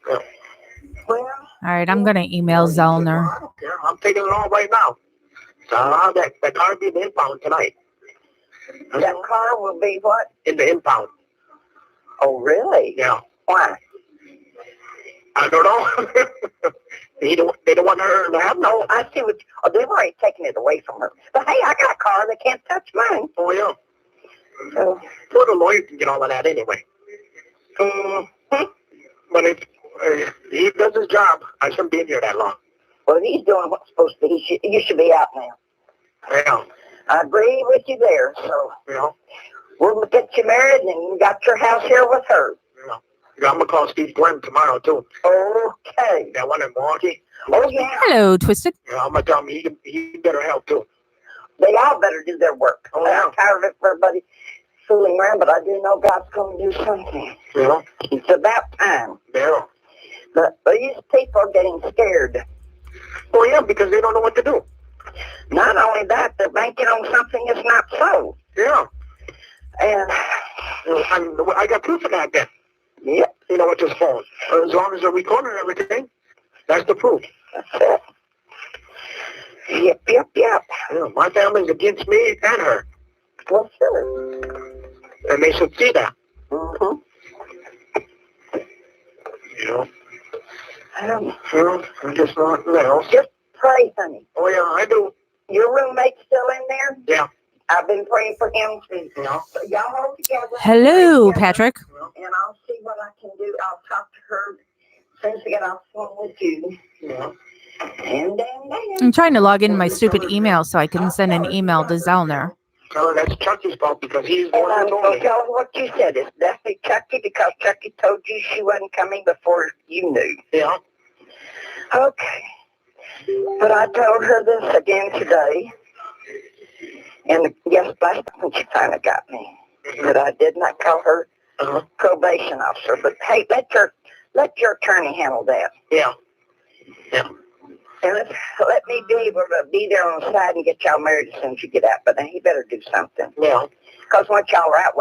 Yeah. Well, All right, I'm going to email Zellner. I don't care. I'm taking it all right now. So that car will be in the impound tonight. that car will be what? In the impound. Oh, really? Yeah. Why? I don't know. They don't want her to have no. I see what. Oh, they've already taken it away from her. But hey, I got a car. They can't touch mine. Oh, yeah. So, Well, the lawyer can get all of that anyway. But if he does his job, I shouldn't be in here that long. well, he's doing what's supposed to be. You should be out now. Yeah. I agree with you there. So, Yeah. we'll get you married and you got your house here with her. Yeah, I'm going to call Steve Glenn tomorrow, too. Okay. That one in Milwaukee. Oh, yeah. Hello, Twisted. Yeah, I'm going to tell him he better help, too. They all better do their work. Oh, yeah. I'm tired of everybody fooling around, but I do know God's going to do something. Yeah. It's about time. Yeah. But these people are getting scared. Oh, yeah, because they don't know what to do. Not only that, they're banking on something that's not so. Yeah. And, I got proof of that then. yep, With this phone. As long as they're recording everything, that's the proof. that's it. Yep. Yeah, my family's against me and her. Well, sure. And they should see that. Mm-hmm. I just not now. Just pray, honey. Oh, yeah, I do. Your roommate's still in there? Yeah. I've been praying for him too. Yeah. So y'all hold together. Hello, Pray together, Patrick. And I'll see what I can do. I'll talk to her since I get off the phone with you. Yeah. And then. I'm trying to log in my stupid email so I can send an email to Zellner. Tell her that's Chucky's fault because he's the And one I'm who told going to me. tell her what you said. It's definitely Chucky because Chucky told you she wasn't coming before you knew. Yeah. Okay. But I told her this again today. And yes, last time she finally got me. But I did not call her probation officer. But hey, let your attorney handle that. Yeah. Yeah. And let me be able to be there on the side and get y'all married as soon as you get out. But then he better do something. Yeah. Because once y'all are out,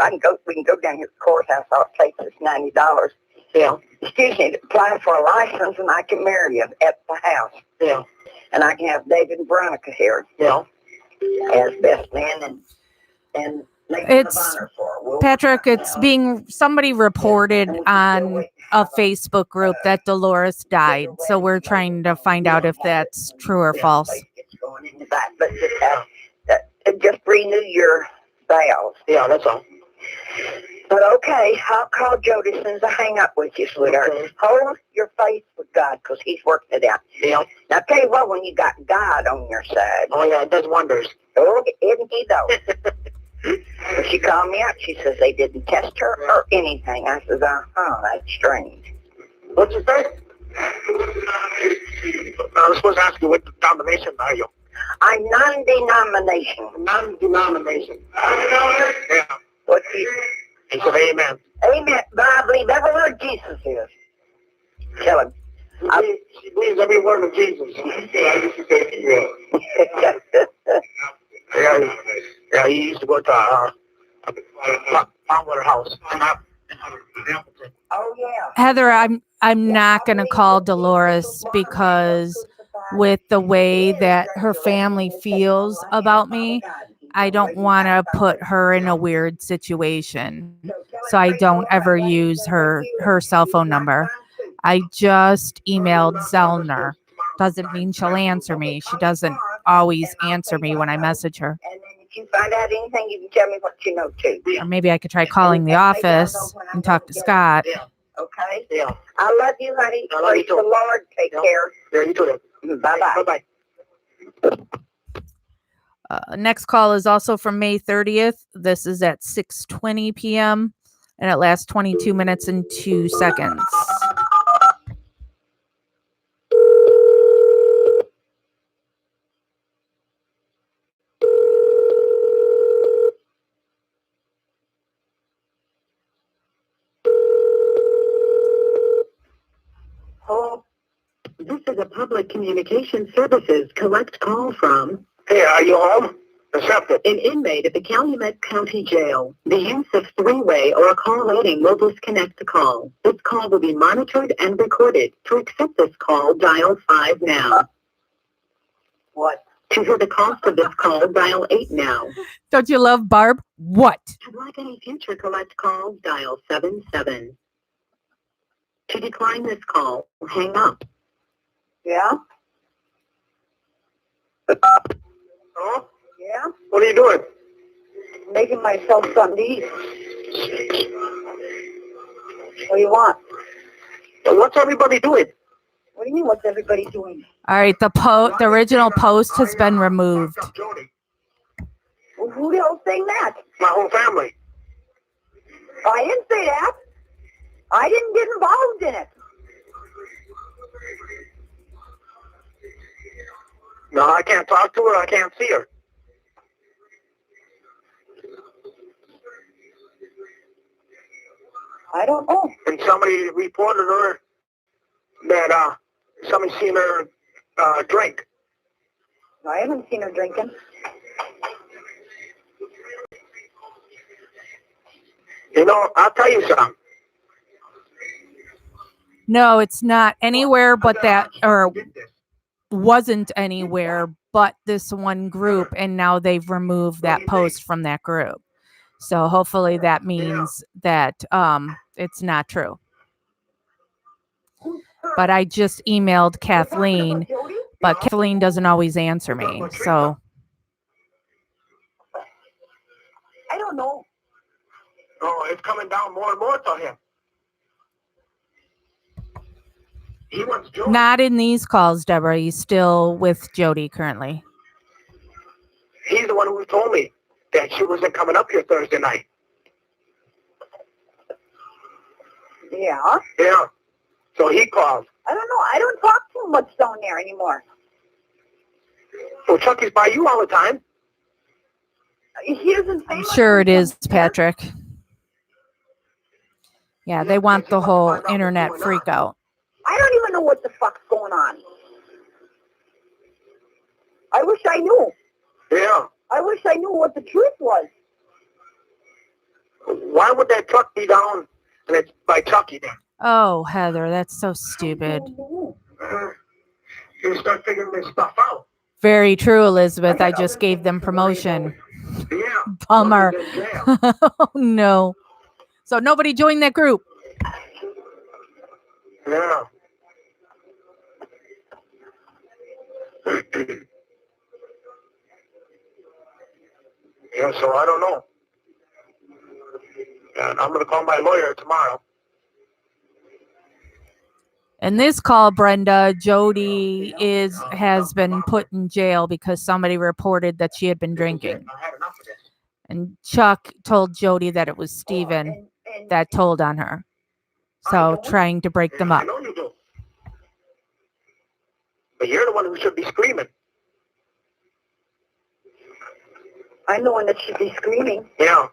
we can go down here to the courthouse. All it takes is $90. Yeah. Excuse me, to apply for a license, and I can marry you at the house. Yeah. And I can have David and Veronica here Yeah. as best man and It's Patrick. It's being somebody reported on a Facebook group that Dolores died. So we're trying to find out if that's true or false. But just renew your vows. Yeah, that's all. But okay, I'll call Jody as soon as I hang up with you, sweetheart. Okay. Hold your faith with God because he's working it out. Yeah. Now, tell you what, when you got God on your side, Oh, yeah, it does wonders. oh, isn't he though? When she called me out, she says they didn't test her or anything. I says, that's strange. What'd you say? I was supposed to ask you what denomination are you? I'm non-denomination. Non-denomination. Yeah. What you? He said, amen. Amen. But I believe every word Jesus is. Tell him. She believes every word of Jesus. Yeah, he used to go to a Palmer house. Oh, yeah. Heather, I'm not going to call Dolores because with the way that her family feels about me, I don't want to put her in a weird situation. So I don't ever use her cell phone number. I just emailed Zellner. Doesn't mean she'll answer me. She doesn't always answer me when I message her. And then if you find out anything, you can tell me what you know too. Or maybe I could try calling the office and talk to Scott. Yeah. Okay? Yeah. I love you, honey. I love you Praise the too. Lord. Take Yeah. care. Yeah, you too. Bye-bye. Bye-bye. Next call is also from May 30th. This is at 6:20 p.m. and it lasts 22 minutes and 2 seconds. Oh, This is a public communication services collect call from Hey, are you home? Accept it. an inmate at the Calumet County Jail. The use of three-way or call waiting will disconnect the call. This call will be monitored and recorded. To accept this call, dial 5 now. what? To hear the cost of this call, dial 8 now. Don't you love Barb? What? To block any future collect calls, dial 77. To decline this call, hang up. Yeah? Hello? Yeah? What are you doing? Making myself something to eat. What do you want? What's everybody doing? What do you mean, what's everybody doing? All right, the original post has been removed. Locked up Jody. Well, who the hell's saying that? My whole family. I didn't say that. I didn't get involved in it. No, I can't talk to her. I can't see her. I don't know. And somebody reported her that somebody seen her drink. I haven't seen her drinking. You know, I'll tell you something. No, it's not anywhere but that, or wasn't anywhere but this one group, and now they've removed that post from that group. So hopefully that means that it's not true. But I just emailed Kathleen, but Kathleen doesn't always answer me. So I don't know. Oh, it's coming down more and more to him. He wants Jody. not in these calls, Deborah. He's still with Jody currently. He's the one who told me that she wasn't coming up here Thursday night. Yeah? Yeah. So he called. I don't know. I don't talk too much down there anymore. Well, Chucky's by you all the time. He doesn't say I'm much sure when it he is, comes here. Patrick. Yeah, they want the whole internet freak out. I don't even know what the fuck's going on. I wish I knew. Yeah. I wish I knew what the truth was. Why would that truck be down and it's by Chucky then? Oh, Heather, that's so stupid. You start figuring this stuff out. Very true, Elizabeth. I just gave them promotion. Yeah. Bummer. Well, he's in jail. Oh, no. So nobody joined that group. Yeah. Yeah, so I don't know. And I'm going to call my lawyer tomorrow. In this call, Brenda, Jody has been put in jail because somebody reported that she had been drinking. I had enough of this. And Chuck told Jody that it was Steven that told on her. So trying to break them I up. know you do. But you're the one who should be screaming. I'm the one that should be screaming. Yeah.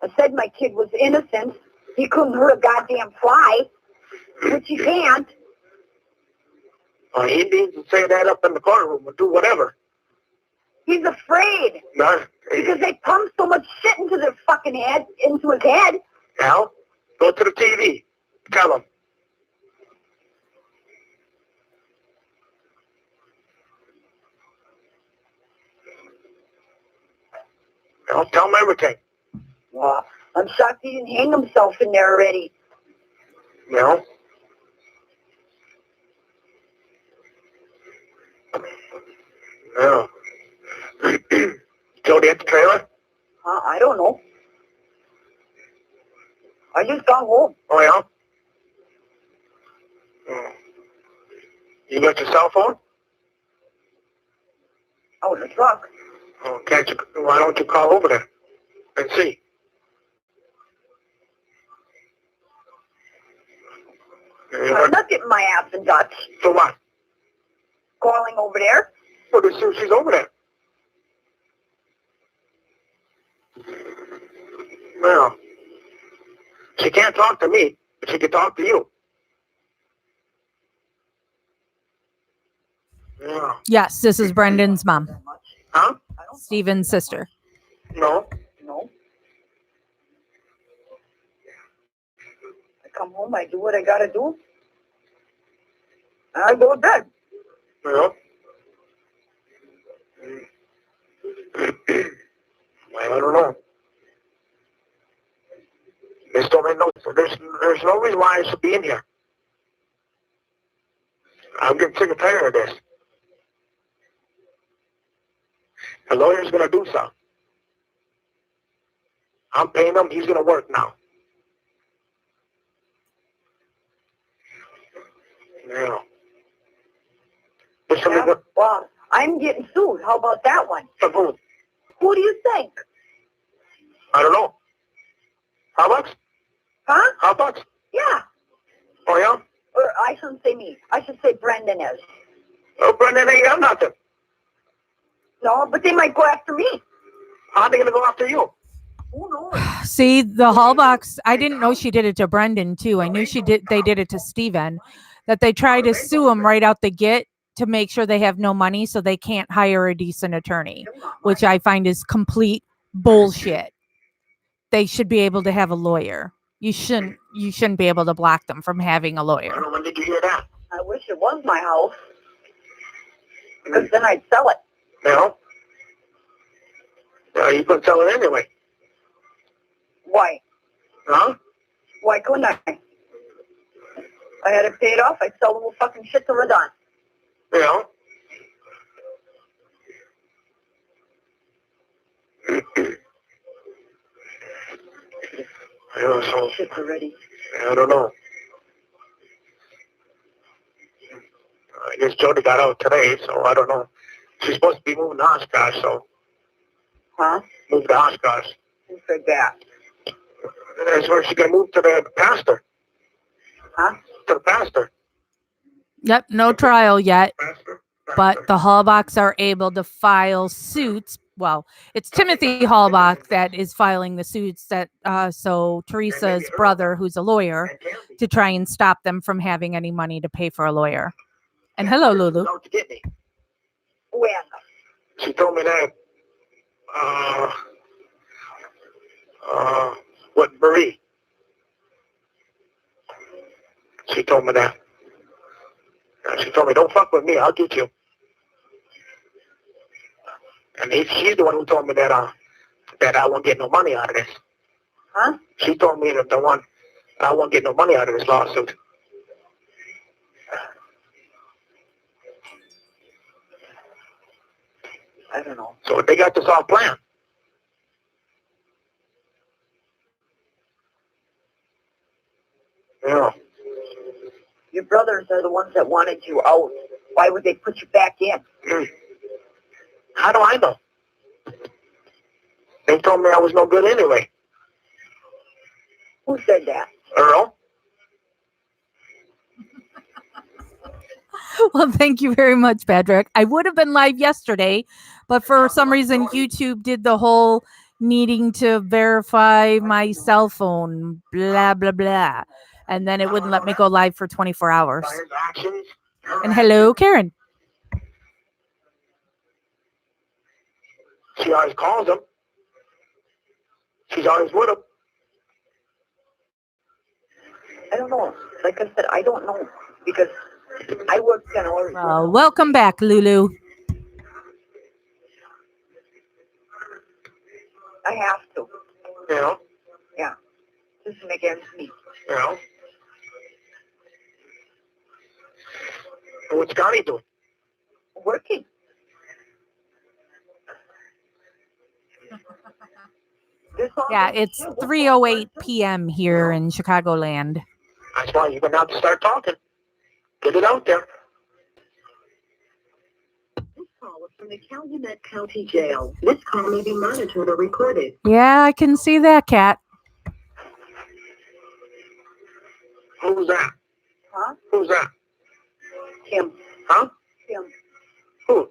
I said my kid was innocent. He couldn't hurt a goddamn fly, which he can't. He needs to say that up in the courtroom or do whatever. He's afraid No. because they pump so much shit into their fucking head, into his head. Al, go to the TV. Tell him. I'll tell him everything. Well, I'm shocked he didn't hang himself in there already. You know? Yeah. Jody at the trailer? I don't know. I just got home. Oh, yeah? Oh. You got your cell phone? Out in the truck. Oh, why don't you call over there and see? I'm not getting my ass in Dutch. So what? Calling over there. Well, just see if she's over there. Well, she can't talk to me, but she can talk to you. Yeah. Yes, this is Brendan's mom, Huh? Steven's sister. No. No. I come home, I do what I gotta do. And I go to bed. No. Well, I don't know. This don't make no sense. There's no reason why I should be in here. I'm getting sick and tired of this. The lawyer's gonna do something. I'm paying him. He's gonna work now. Yeah. Yeah? Well, I'm getting sued. How about that one? For who? Who do you think? I don't know. How much? Huh? How much? Yeah. Oh, yeah? Or I shouldn't say me. I should say Brendan is. Oh, Brendan ain't got nothing. No, but they might go after me. How are they gonna go after you? Who knows? See, the hall box, I didn't know she did it to Brendan too. I knew they did it to Steven, that they try to sue him right out the gate to make sure they have no money so they can't hire a decent attorney, which I find is complete bullshit. They should be able to have a lawyer. You shouldn't be able to block them from having a I lawyer. don't know, when did you hear that? I wish it was my house. Because then I'd sell it. You know? Yeah, you couldn't sell it anyway. Why? Huh? Why couldn't I? I had it paid off. I'd sell the whole fucking shit till we're done. You know? Yeah, so, Shit already. I don't know. I guess Jody got out today, so I don't know. She's supposed to be moving to Oshkosh, so Huh? move to Oshkosh. Who said that? That's where she's gonna move to the pastor. Huh? To the pastor. Yep, no trial yet, Pastor. but the Hallbachs are able to file suits. Well, it's Timothy Hallbach that is filing the suits that so Teresa's brother, who's a lawyer, to try and stop them from having any money to pay for a lawyer. And hello, Lulu. Out to get me. When? She told me that. What, Marie? She told me that. She told me, don't fuck with me, I'll get you. And she's the one who told me that that I won't get no money out of this. Huh? She told me that I won't get no money out of this lawsuit. I don't know. So they got this all planned. Yeah. Your brothers are the ones that wanted you out. Why would they put you back in? How do I know? They told me I was no good anyway. Who said that? Earl? Well, thank you very much, Patrick. I would have been live yesterday, but for some reason, YouTube did the whole needing to verify my cell phone, blah, blah, blah. And then it wouldn't let me go live for 24 hours. And hello, Karen. She always calls him. She's always with him. I don't know. Like I said, I don't know. Because I work 10 hours. Welcome back, Lulu. I have to. You know? Yeah. Just to make ends meet. You know? And what's Scotty doing? Working. Yeah, it's 3:08 p.m. here in Chicagoland. That's why you're going to have to start talking. Get it out there. This call is from the Calumet County Jail. This call may be monitored or recorded. Yeah, I can see that, Kat. Who's that? Huh? Who's that? Kim. Huh? Kim. Who?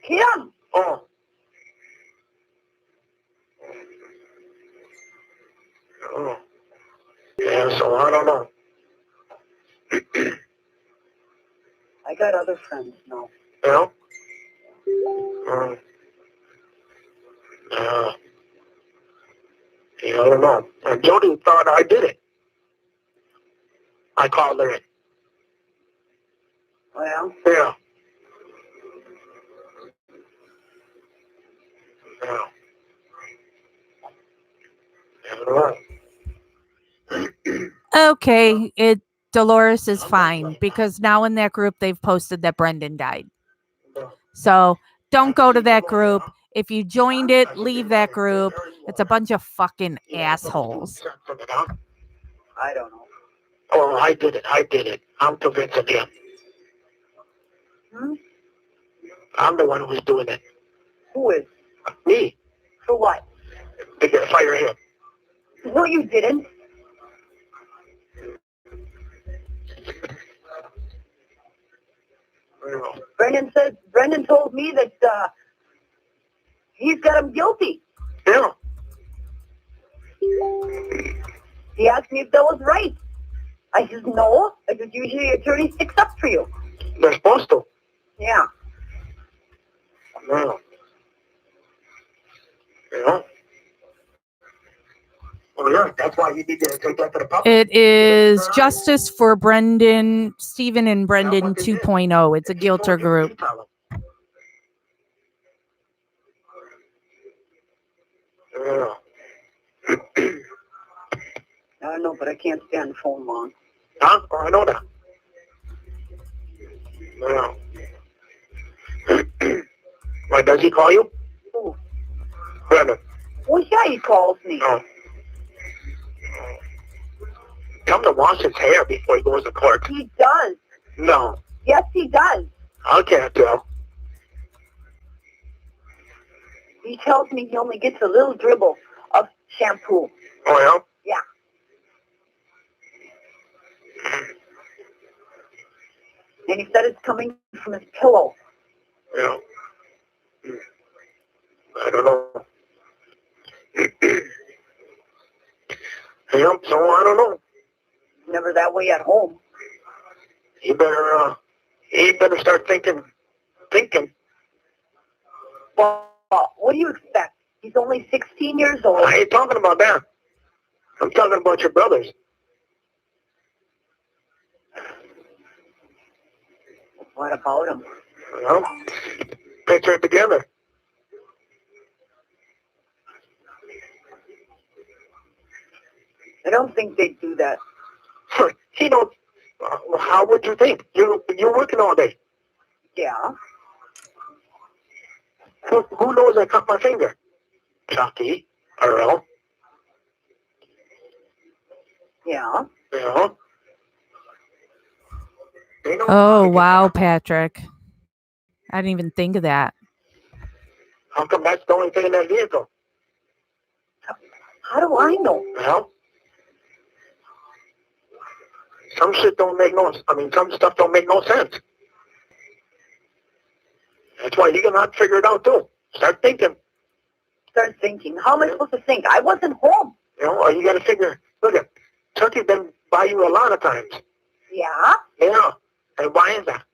Kim! Oh. Oh. Yeah, so I don't know. I got other friends now. You know? Yeah, I don't know. And Jody thought I did it. I called her in. Well, Yeah. Yeah. I don't know. Okay, Dolores is fine because now in that group they've posted that Brendan died. So don't go to that group. If you joined it, leave that group. It's a bunch of fucking assholes. I don't know. Oh, I did it. I'm convinced of him. Hmm? I'm the one who's doing it. Who is? Me. For what? To get fire him. No, you didn't. Brendan told me that he's got him guilty. Yeah. He asked me if that was right. I said no. I said usually attorney sticks up for you. They're supposed to. Yeah. Yeah. Yeah. Oh yeah, that's why you need to take that to the public. It is Justice for Brendan, Stephen and Brendan 2.0. It's a guilter group. Yeah. I don't know, but I can't stay on the phone long. Huh? Oh, I know that. Yeah. Why, does he call you? Who? Brendan. Well, yeah, he calls me. Oh. Tell him to wash his hair before he goes to court. He does. No. Yes, he does. I can't tell. He tells me he only gets a little dribble of shampoo. Oh, Yeah. And he said it's coming from his pillow. yeah? Yeah. I don't know. Yeah, so I don't know. Never that way at home. He better start thinking. Well, what do you expect? He's only 16 years old. I ain't talking about that. I'm talking about your brothers. What about him? Well, picture it together. I don't think they'd do that. He don't. How would you think? You're working all day. Yeah. Who knows I cut my finger? Chucky, Earl. Yeah. Yeah. They know Oh, wow, Patrick. I didn't even think of that. How come that's the only thing in that vehicle? How do I know? Well, some stuff don't make no sense. That's why you're going to have to figure it out, too. Start thinking. Start thinking. How am I supposed to think? I wasn't home. You know, or you got to figure, look at, Chucky's been by you a lot of times. Yeah? Yeah. And why is that?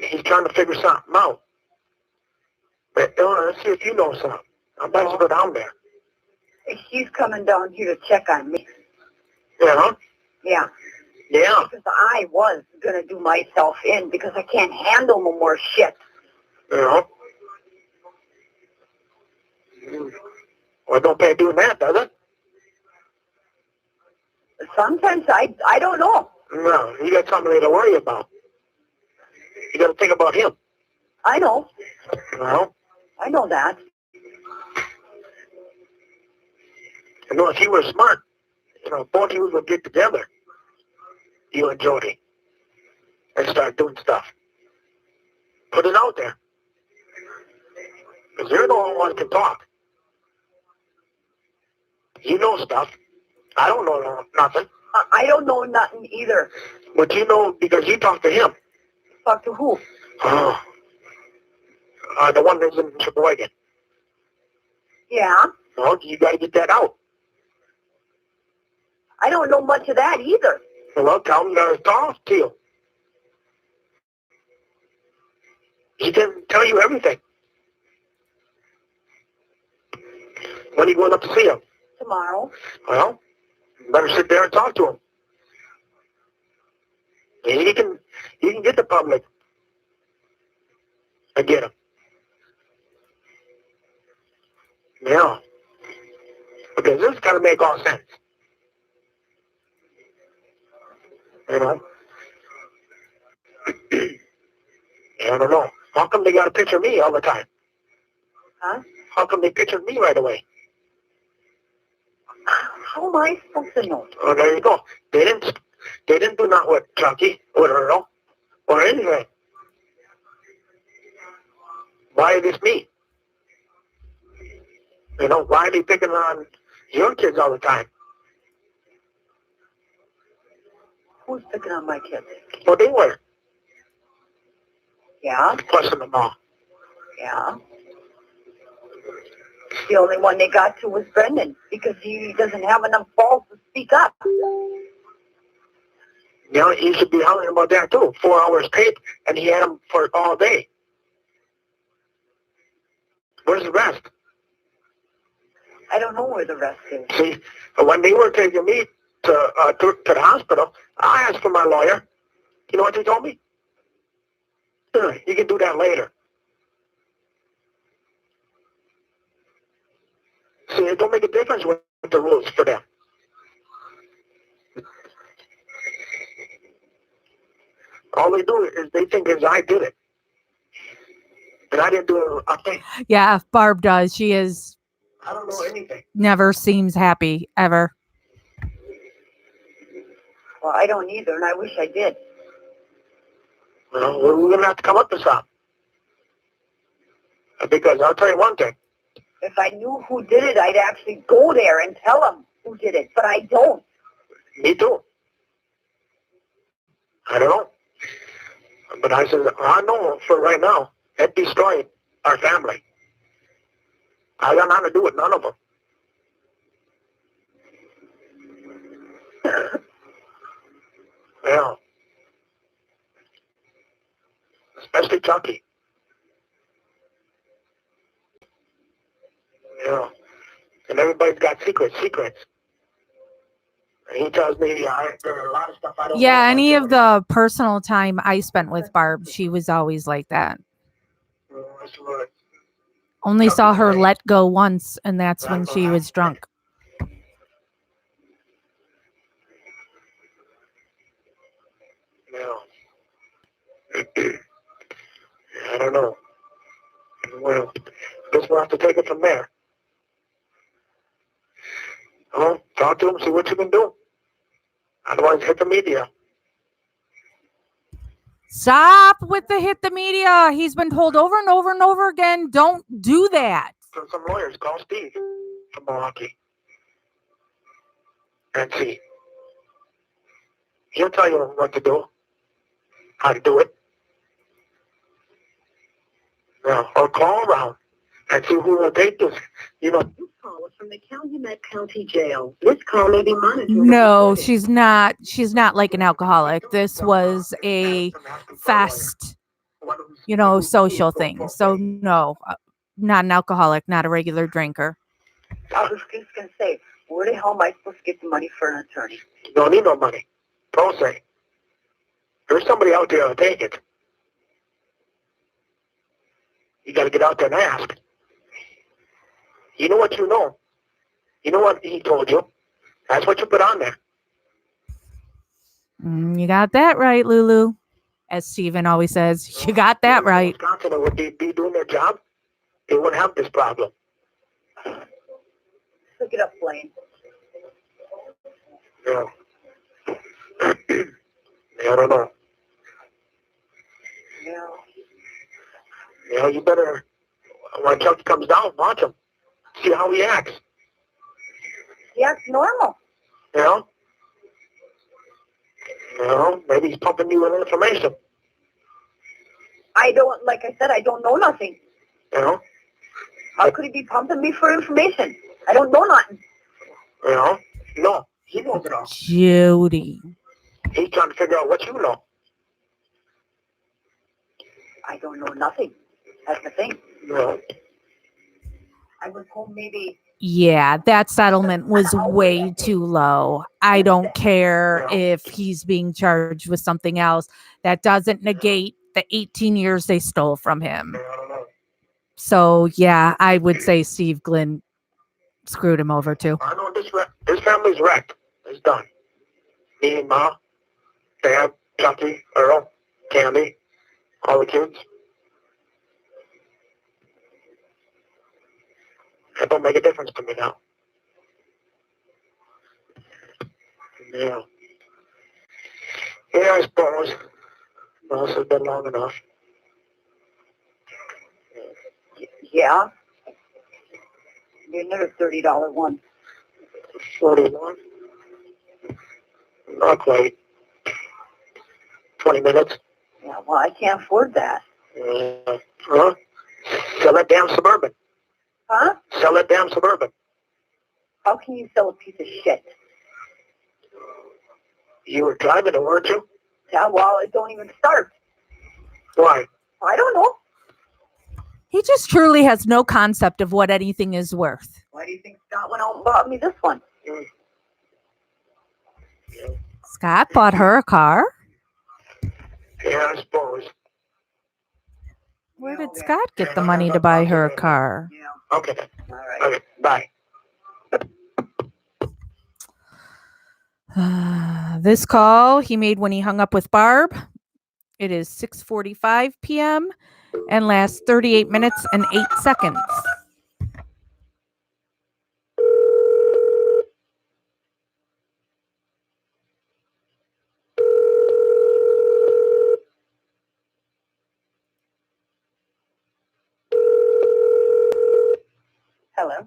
He's trying to figure something out. But let's see if you know something. I better go down there. He's coming down here to check on me. Yeah? Yeah. Yeah. Because I was going to do myself in because I can't handle no more shit. Yeah. Well, don't pay doing that, does it? Sometimes I don't know. No, you got something to worry about. You got to think about him. I know. Well, I know that. I know if you were smart, both of you would get together, you and Jody, and start doing stuff. Put it out there. Because you're the only one who can talk. You know stuff. I don't know nothing. I don't know nothing either. But you know because you talk to him. Talk to who? Oh. The one that's in Sheboygan. Yeah. Well, you got to get that out. I don't know much of that either. Well, tell him to talk to you. He can tell you everything. When are you going up to see him? Tomorrow. Well, you better sit there and talk to him. And you can get the public and get him. Yeah. Because this is got to make all sense. You know? I don't know. How come they got to picture me all the time? Huh? How come they pictured me right away? How am I supposed to know? Oh, there you go. They didn't do not with Chucky or Earl or anything. Why is this me? Why are they picking on your kids all the time? Who's picking on my kids? Well, they were. Yeah. Fussing them all. Yeah. The only one they got to was Brendan because he doesn't have enough balls to speak up. You should be hollering about that too. 4 hours tape, and he had them for all day. Where's the rest? I don't know where the rest is. See, when they were taking me to the hospital, I asked for my lawyer. You know what they told me? You can do that later. See, it don't make a difference with the rules for them. All they do is they think is I did it. And I didn't do a thing. Yeah, Barb does. She is I don't know anything. never seems happy ever. Well, I don't either, and I wish I did. Well, we're going to have to come up with something. Because I'll tell you one thing. If I knew who did it, I'd actually go there and tell them who did it, but I don't. Me too. I don't know. But I said, I know for right now, it destroyed our family. I got nothing to do with none of them. Yeah. Especially Chucky. Yeah. And everybody's got secrets. And he tells me there are a lot of stuff I don't know. Yeah, about any of Jody. the personal time I spent with Barb, she was always like that. That's what Only Chucky saw her said. let go once, and that's when she was drunk. Yeah. I don't know. Well, guess we'll have to take it from there. Oh, talk to him, see what you can do. Otherwise, hit the media. Stop with the hit the media. He's been told over and over and over again, don't do that. From some lawyers, call Steve from Milwaukee. And see. He'll tell you what to do, how to do it. Yeah, or call around and see who will take this. This call is from the Calumet County Jail. This call may be monitored. No, she's not. She's not like an alcoholic. This was a fast, social thing. So no, not an alcoholic, not a regular drinker. I was just going to say, where the hell am I supposed to get the money for an attorney? You don't need no money. Don't say. There's somebody out there to take it. You got to get out there and ask. You know what you know. You know what he told you. That's what you put on there. You got that right, Lulu. as Steven always says. You got that right. Wisconsin would be doing their job. They wouldn't have this problem. Look it up, Blaine. Yeah. I don't know. Yeah. You know, you better, when Chuck comes down, watch him. See how he acts. He acts normal. You know? You know, maybe he's pumping you with information. I don't, like I said, I don't know nothing. You know? How could he be pumping me for information? I don't know nothing. You know? No, he knows it all. Jody. He's trying to figure out what you know. I don't know nothing. That's the thing. You know? I was home maybe. Yeah, that settlement was way too low. I don't care if he's being charged with something else. That doesn't negate the 18 years they stole from him. I don't know. So, yeah, I would say Steve Glynn screwed him over too. I know this family's wrecked. It's done. Me, Ma, Dad, Chucky, Earl, Candy, all the kids. It don't make a difference to me now. Yeah. Yeah, I suppose. Well, this has been long enough. Yeah. Be another $30 one. 41? Not quite. 20 minutes. Yeah, well, I can't afford that. Huh? Sell that damn Suburban. Huh? Sell that damn Suburban. How can you sell a piece of shit? You were driving it, weren't you? Yeah, well, it don't even start. Why? I don't know. He just truly has no concept of what anything is worth. Why do you think Scott went out and bought me this one? Yeah. Scott bought her a car. Yeah, I suppose. Where did Scott get the money to buy her a car? Yeah. Okay. All right. Okay, bye. This call he made when he hung up with Barb. It is 6:45 p.m. and lasts 38 minutes and 8 seconds. Hello.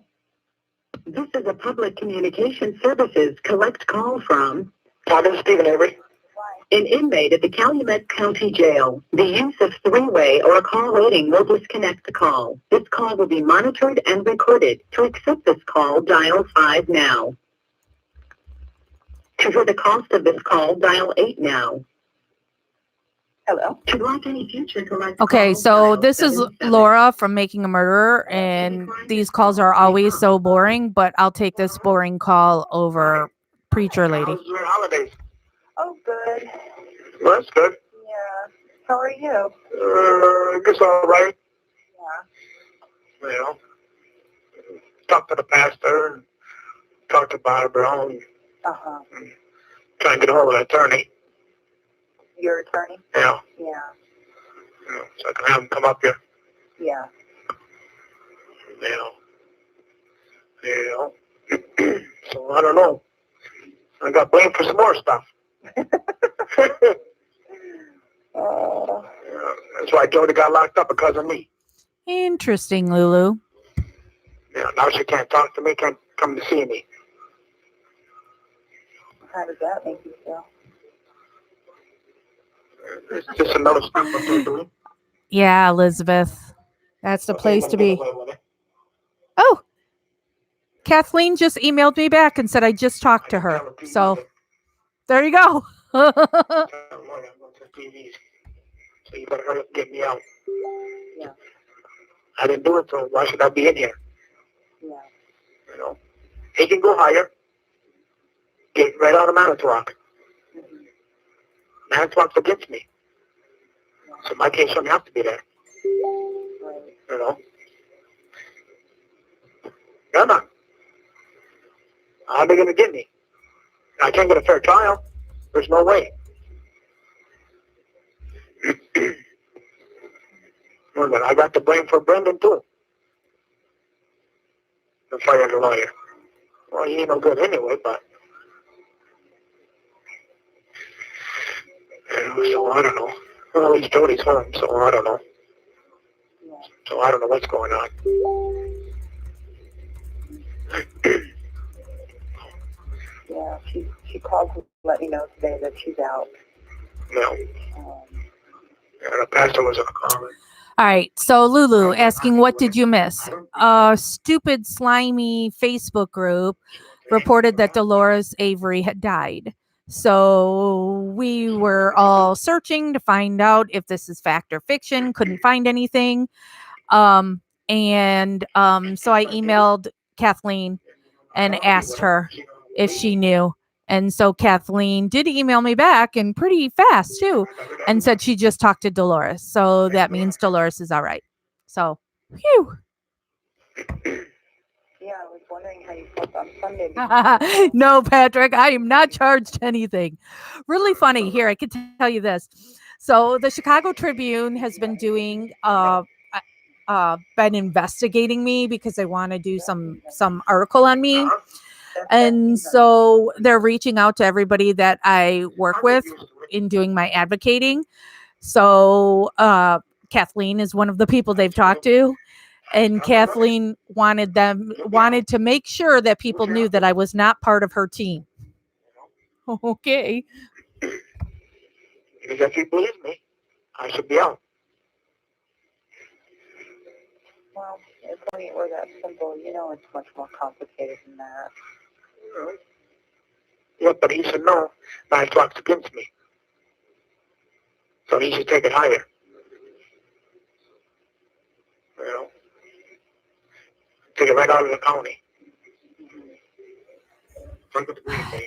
This is a public communication services collect call from Talking to Stephen Avery. an inmate at the Calumet County Jail. The use of three-way or call waiting will disconnect the call. This call will be monitored and recorded. To accept this call, dial 5 now. To hear the cost of this call, dial 8 now. Hello. To block any future collect Okay, calls, so dial this is 7-7. Laura from Making a Murderer, and these calls are always so boring, but I'll take this boring call over Preacher Lady. How's your holidays? Oh, good. Well, that's good. Yeah. How are you? I guess all right. Yeah. You know, talk to the pastor and talk to Barbara and Uh-huh. try and get a hold of the attorney. Your attorney? Yeah. Yeah. So I can have him come up here. Yeah. You know. So I don't know. I got blamed for some more stuff. Oh. Yeah, that's why Jody got locked up, because of me. Interesting, Lulu. Yeah, now she can't talk to me, can't come to see me. How does that make you feel? It's just another step what they're doing. Yeah, Elizabeth. That's the place to be. Oh, Kathleen just emailed me back and said I just talked to her. So there you go. So you better hurry up and get me out. Yeah. I didn't do it, so why should I be in here? Yeah. You know, he can go higher. Get right out of Manitowoc. Manitowoc forgets me. So my case shouldn't have to be there. Right. You know? Yeah, man. How are they going to get me? I can't get a fair trial. There's no way. Well, then I got the blame for Brendan, too. The fired the lawyer. Well, he ain't no good anyway, but... So I don't know. Well, at least Jody's home, so I don't know. So I don't know what's going on. Yeah, she called to let me know today that she's out. No. And the pastor was on the call. All right. So Lulu asking, what did you miss? A stupid, slimy Facebook group reported that Dolores Avery had died. So we were all searching to find out if this is fact or fiction. Couldn't find anything. So I emailed Kathleen and asked her if she knew. And so Kathleen did email me back, and pretty fast too, and said she just talked to Dolores. So that means Dolores is all right. So, phew. Yeah, I was wondering how you felt on Sunday. No, Patrick, I am not charged anything. Really funny. Here, I can tell you this. So the Chicago Tribune has been doing been investigating me because they want to do some article on me. And so they're reaching out to everybody that I work with in doing my advocating. So Kathleen is one of the people they've talked to. And Kathleen wanted to make sure that people knew that I was not part of her team. Okay. Because if you believe me, I should be out. Well, if only it were that simple. You know, it's much more complicated than that. Yeah, but he said no. 9 o'clock's against me. So he should take it higher. You know? Take it right out of the county.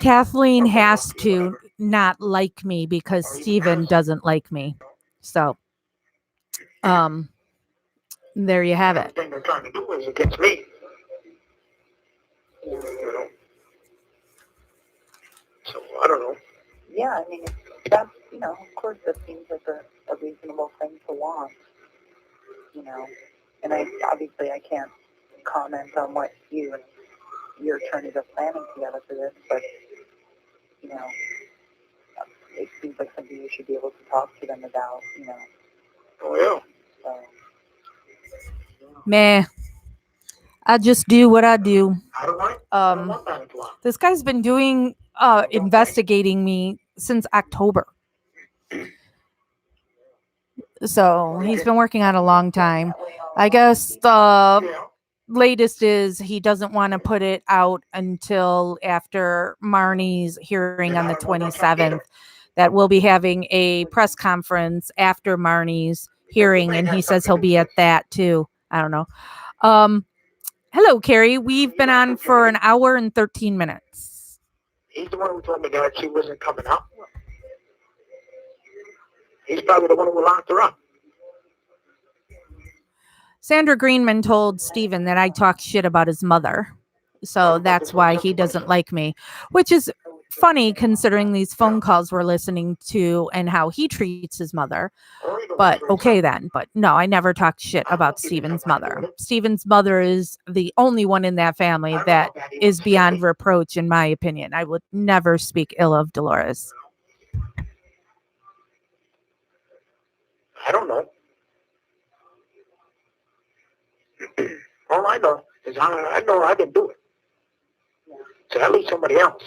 Kathleen has to not like me because Stephen doesn't like me. So, there you have it. Everything they're trying to do is against me. You know? So, I don't know. Yeah, I mean, that's, you know, of course that seems like a reasonable thing to want. You know, and obviously I can't comment on what you and your attorneys are planning together for this, but, you know, it seems like something you should be able to talk to them about, you know. Oh, yeah. So. Meh. I just do what I do. I This guy's been doing investigating me since October. So he's been working on a long time. I guess the latest is he doesn't want to put it out until after Marnie's hearing on the 27th. That we'll be having a press conference after Marnie's hearing, and he says he'll be at that too. I don't know. Hello, Carrie. We've been on for an hour and 13 minutes. He's the one who told me that she wasn't coming up. He's probably the one who locked her up. Sandra Greenman told Stephen that I talk shit about his mother. So that's why he doesn't like me, which is funny considering these phone calls we're listening to and how he treats his mother. But okay then. But no, I never talked shit about Stephen's mother. Stephen's mother is the only one in that family that is beyond reproach, in my opinion. I would never speak ill of Dolores. I don't know. All I know is I know I didn't do it. So at least somebody else.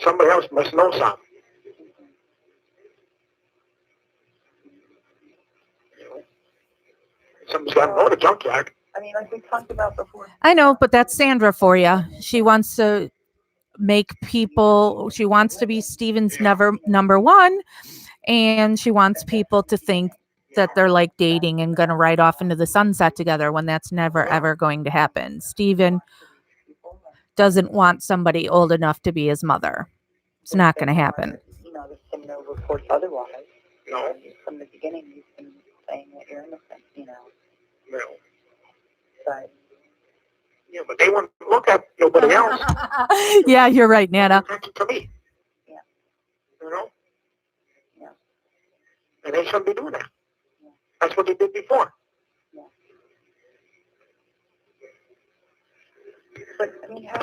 Somebody else must know something. You know? Somebody's got to know the junkyard. I mean, like we talked about before. I know, but that's Sandra for you. She wants to she wants to be Stephen's number one, and she wants people to think that they're like dating and going to ride off into the sunset together when that's never ever going to happen. Stephen doesn't want somebody old enough to be his mother. It's not going to happen. You know, there's been no reports otherwise. No. From the beginning, you've been saying that you're innocent, you know. No. But. Yeah, but they won't look at nobody else. Yeah, you're right, Nana. To me. Yeah. You know? Yeah. And And they shouldn't be doing that. That's what they did before. But, I mean, how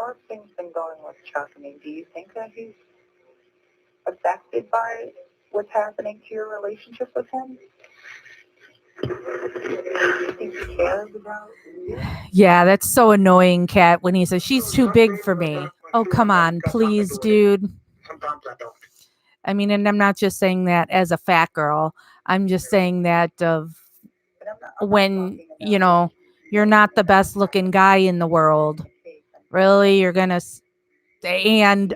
have things been going with Chuck? I mean, do you think that he's affected by what's happening to your relationship with him? Do you think he cares about you? Yeah, that's so annoying, Kat, when he says, she's too big for me. Oh, come on, please, dude. Sometimes I don't. I mean, and I'm not just saying that as a fat girl. I'm just saying that of But I'm not when, talking about you know, you're not the best looking guy in the world. Really? You're going to, and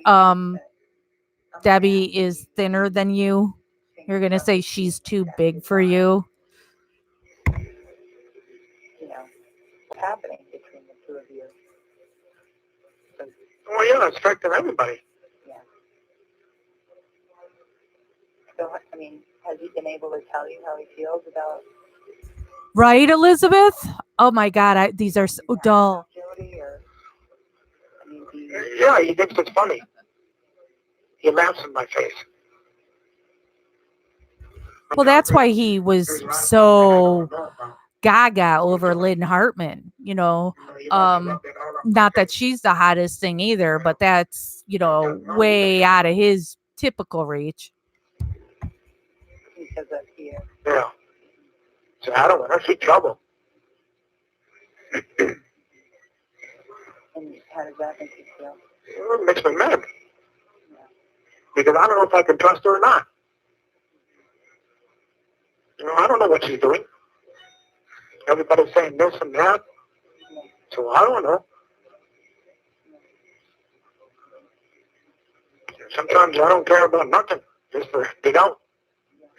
Debbie is thinner than you. You're going to say she's too big for you. you know, what's happening between the two of you. Well, yeah, it's affecting everybody. Yeah. So, I mean, has he been able to tell you how he feels about Right, Elizabeth? Oh my God, these are so dull. Jody? Or, I mean, do you, Yeah, he thinks it's funny. He laughs in my face. Well, that's why he was so gaga over Lynn Hartman, you know. Not that she's the hottest thing either, but that's, you know, way out of his typical reach. because of fear? Yeah. So I don't want her. She's trouble. And how does that make you feel? It makes me mad. Because I don't know if I can trust her or not. You know, I don't know what she's doing. Everybody's saying this and that. So I don't know. Sometimes I don't care about nothing. Just to get out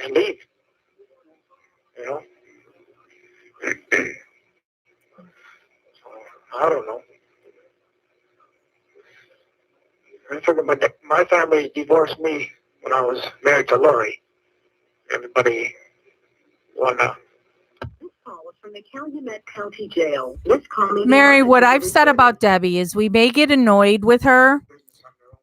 and leave. You know? I don't know. I figured my family divorced me when I was married to Lori. Everybody wanna. This call is from the Calumet County Jail. This call may be Mary, what monitored I've and said recorded. about Debbie is we may get annoyed with her,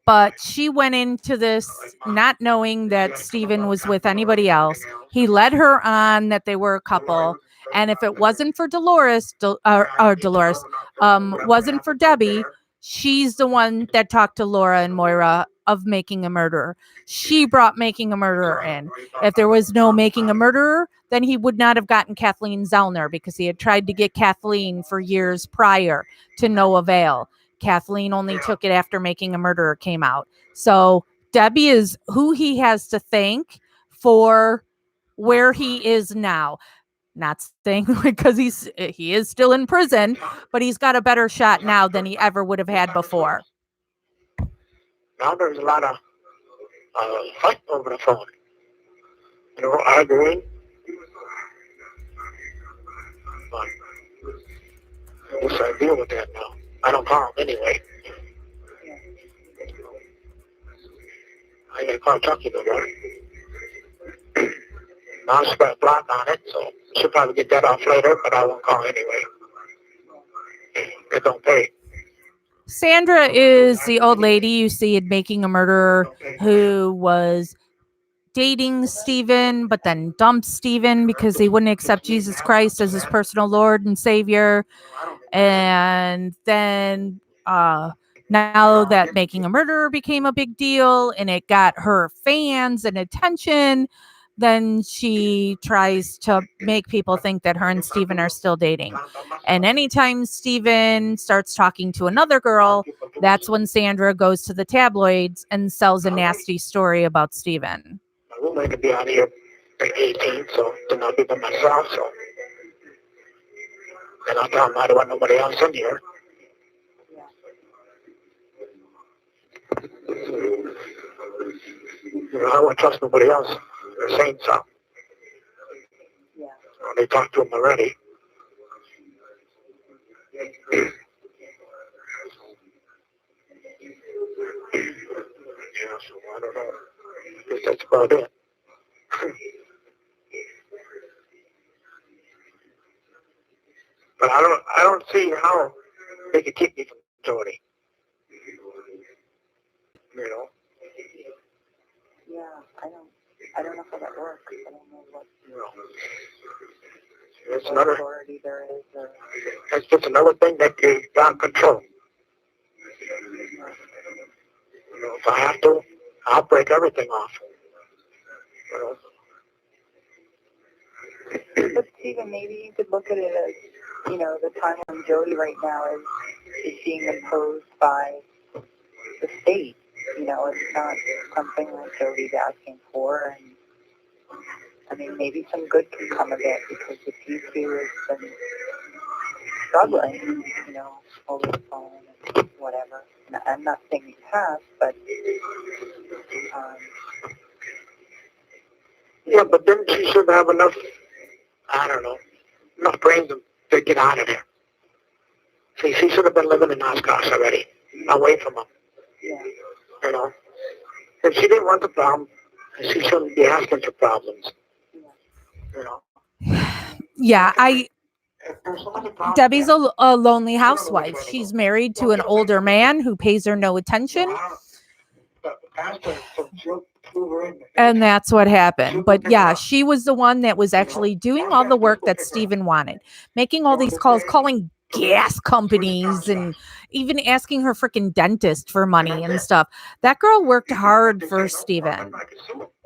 but she went into this not knowing that Stephen was with anybody else. He led her on that they were a couple. And if it wasn't for Dolores, wasn't for Debbie, she's the one that talked to Laura and Moira of Making a Murderer. She brought Making a Murderer in. If there was no Making a Murderer, then he would not have gotten Kathleen Zellner because he had tried to get Kathleen for years prior to no avail. Kathleen only took it after Making a Murderer came out. So Debbie is who he has to thank for where he is now. Not saying because he is still in prison, but he's got a better shot now than he ever would have had before. Now there's a lot of fight over the phone. You know, arguing. But I guess I deal with that now. I don't call him anyway. I gotta call Chucky no more. Now I put a block on it, so she'll probably get that off later, but I won't call anyway. It don't pay. Sandra is the old lady you see in Making a Murderer who was dating Stephen, but then dumped Stephen because he wouldn't accept Jesus Christ as his personal Lord and Savior. And then now that Making a Murderer became a big deal and it got her fans and attention, then she tries to make people think that her and Stephen are still dating. And anytime Stephen starts talking to another girl, that's when Sandra goes to the tabloids and sells a nasty story about Stephen. My roommate could be out here at 18, so then I'll be by myself, so. And I'll tell him I don't want nobody else in here. You know, I won't trust nobody else. They're saying something. Yeah. They talked to him already. Yeah, so I don't know. I guess that's about it. But I don't see how they could keep me from Jody. You know? Yeah. I don't know how that works. I don't know what It's another, authority there is. Or, it's just another thing that is beyond control. If I have to, I'll break everything off. but Stephen, maybe you could look at it as, the time on Jody right now is being imposed by the state. It's not something that Jody's asking for, and I mean, maybe some good can come of it, because if you two has been struggling, over the phone and whatever. And I'm not saying you have, but Yeah, but then she should have enough, I don't know, enough brains to get out of there. See, she should have been living in Oshkosh already, away from him. yeah. If she didn't want the problem, she shouldn't be asking for problems. Yeah, If there's so many problems Debbie's there, a lonely housewife. She's married to an older man who pays her no attention. the pastor flew her in. And that's what happened. But yeah, she was the one that was actually doing all the work that Stephen wanted, making all these calls, calling gas companies, and even asking her freaking dentist for money and stuff. That girl worked hard for Stephen,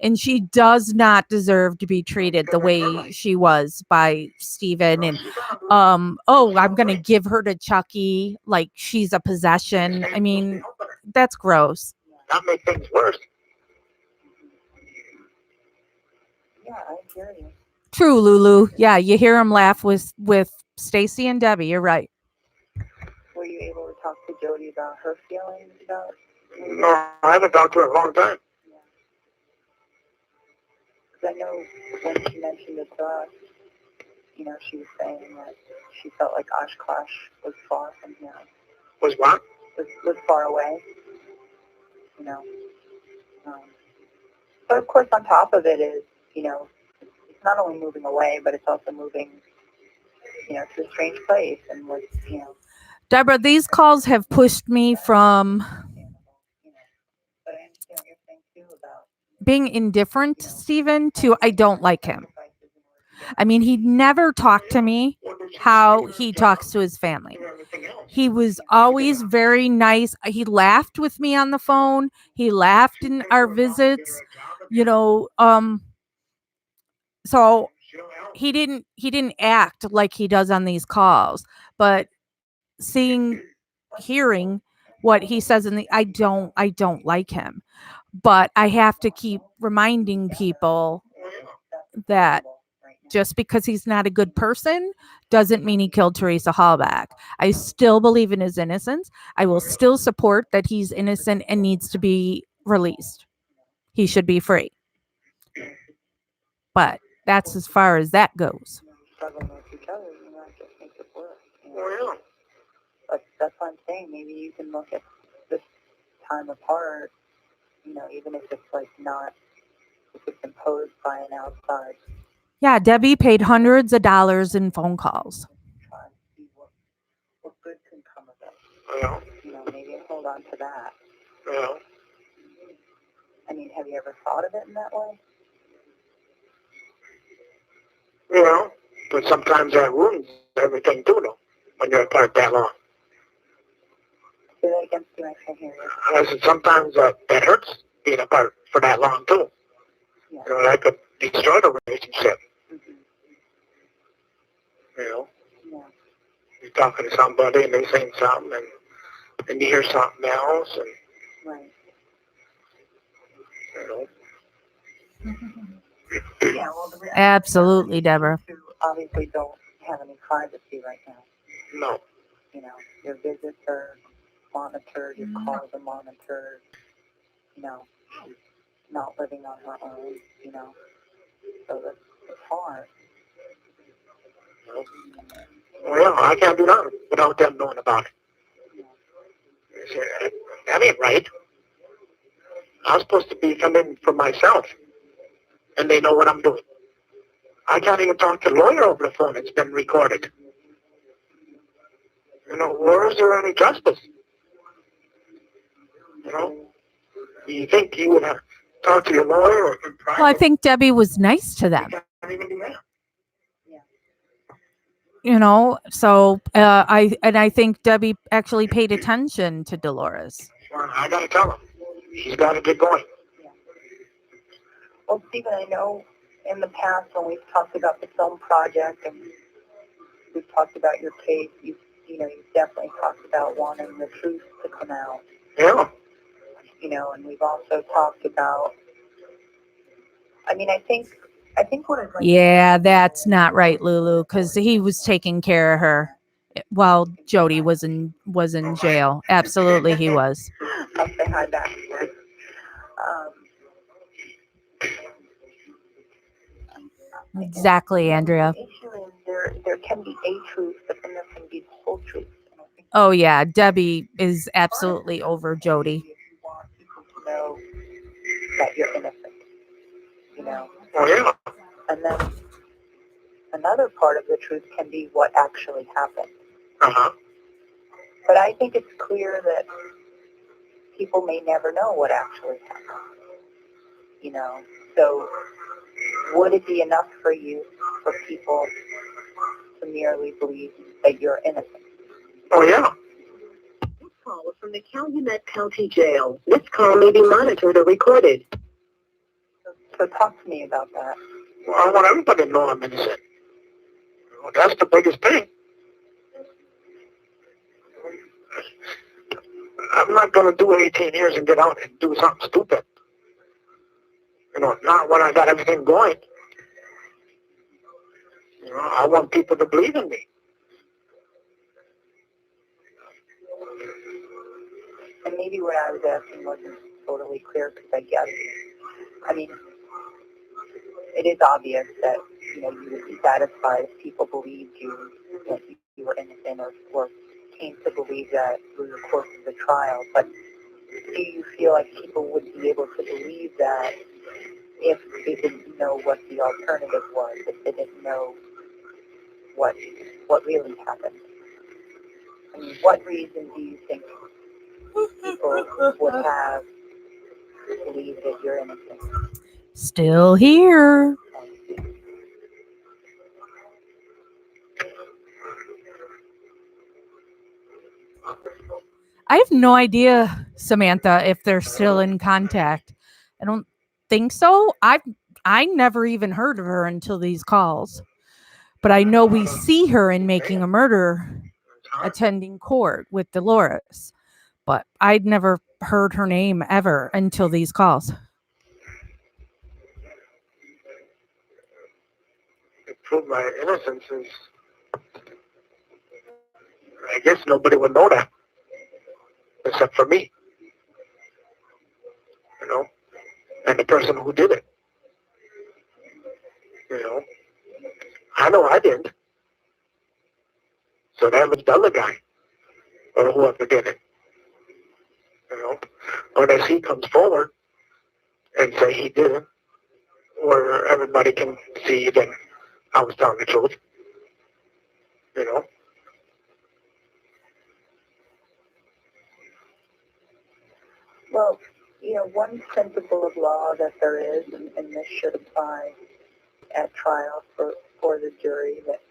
and she does not deserve to be treated the way she was by Stephen. And I'm gonna give her to Chucky like she's a possession. I mean, that's gross. That makes things worse. Yeah, I hear you. True, Lulu. Yeah, you hear him laugh with Stacy and Debbie. You're right. Were you able to talk to Jody about her feelings about? No, I haven't talked to her in a long time. Because I know when she mentioned it to us, she was saying that she felt like Oshkosh was far from here. Was what? Was far away. But of course, on top of it is, it's not only moving away, but it's also moving, to a strange place. And with, Deborah, these calls have pushed me from but I understand what you're saying too about being indifferent to Stephen to I don't like him. I mean, he never talked to me how he talks to his family. He was always very nice. He laughed with me on the phone. He laughed in our visits, so he didn't act like he does on these calls. But hearing what he says I don't like him. But I have to keep reminding people that just because he's not a good person doesn't mean he killed Teresa Hallback. I still believe in his innocence. I will still support that he's innocent and needs to be released. He should be free. But that's as far as that goes. struggling with each other, it just makes it worse. But that's what I'm saying. Maybe you can look at this time apart, even if it's if it's imposed by an outside. Yeah, Debbie paid hundreds of dollars in phone calls. Try and see what good can come of it. Maybe hold on to that. I mean, have you ever thought of it in that way? But sometimes that ruins everything too, though, when you're apart that long. Say that again, Steve, I can't hear you. I said sometimes that hurts being apart for that long too. Yeah. That could destroy the relationship. Mm-hmm. Yeah. You're talking to somebody and they saying something and you hear something else and right. Yeah, well, absolutely, Deborah. You obviously don't have any privacy right now. No. Your visits are monitored, your calls are monitored, not living on her own, so that's hard. Well, I can't do nothing without them knowing about it. That ain't right. I'm supposed to be coming for myself, and they know what I'm doing. I can't even talk to the lawyer over the phone. It's been recorded. Where is there any justice? You think you would have, talk to your lawyer or in private. Well, I think Debbie was nice to them. You can't even do that. So I think Debbie actually paid attention to Dolores. Well, I got to tell him. He's got to get going. Well, Stephen, I know in the past when we've talked about the film project and we've talked about your case, you've definitely talked about wanting the truth to come out. Yeah. And we've also talked about, I think what I'd like Yeah, that's not right, Lulu, because he was taking care of her while Jody was in jail. Absolutely, he was. I'll say hi back. Exactly, Andrea. The issue is there can be a truth, but then there can be the whole truth. And I think Oh yeah, Debbie is absolutely over Jody. if you want people to know that you're innocent, Oh, yeah. And then another part of the truth can be what actually happened. Uh-huh. But I think it's clear that people may never know what actually happened. So would it be enough for you, for people to merely believe that you're innocent? Oh, yeah. This call is from the Calumet County Jail. This call may be monitored or recorded. So talk to me about that. Well, I want everybody to know I'm innocent. Well, that's the biggest thing. I'm not going to do 18 years and get out and do something stupid. Not when I got everything going. I want people to believe in me. And maybe what I was asking wasn't totally clear because it is obvious that, you would be satisfied if people believed that you were innocent or came to believe that through the course of the trial. But do you feel like people would be able to believe that if they didn't know what the alternative was, if they didn't know what really happened? What reason do you think people would have to believe that you're innocent? Still here. I have no idea, Samantha, if they're still in contact. I don't think so. I never even heard of her until these calls. But I know we see her in Making a Murder attending court with Dolores. But I'd never heard her name ever until these calls. To prove my innocence is, I guess nobody would know that except for me. And the person who did it. I know I didn't. So that was the other guy or whoever did it. Unless he comes forward and say he did it, where everybody can see that I was telling the truth. Well, one principle of law that there is, and this should apply at trial for the jury, that,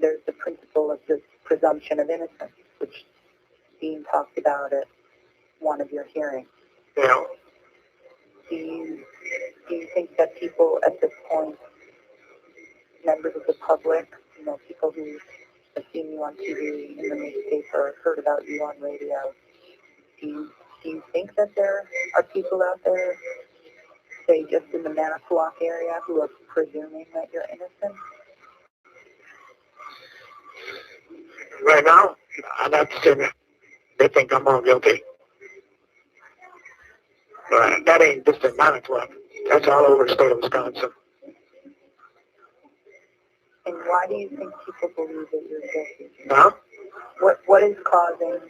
there's the principle of the presumption of innocence, which Dean talked about at one of your hearings. Yeah. Do you think that people at this point, members of the public, people who have seen you on TV, in the newspaper, heard about you on radio, do you think that there are people out there, say just in the Manitowoc area, who are presuming that you're innocent? Right now, I'd have to say that they think I'm all guilty. But that ain't just in Manitowoc. That's all over the state of Wisconsin. And why do you think people believe that you're guilty? Huh? What is causing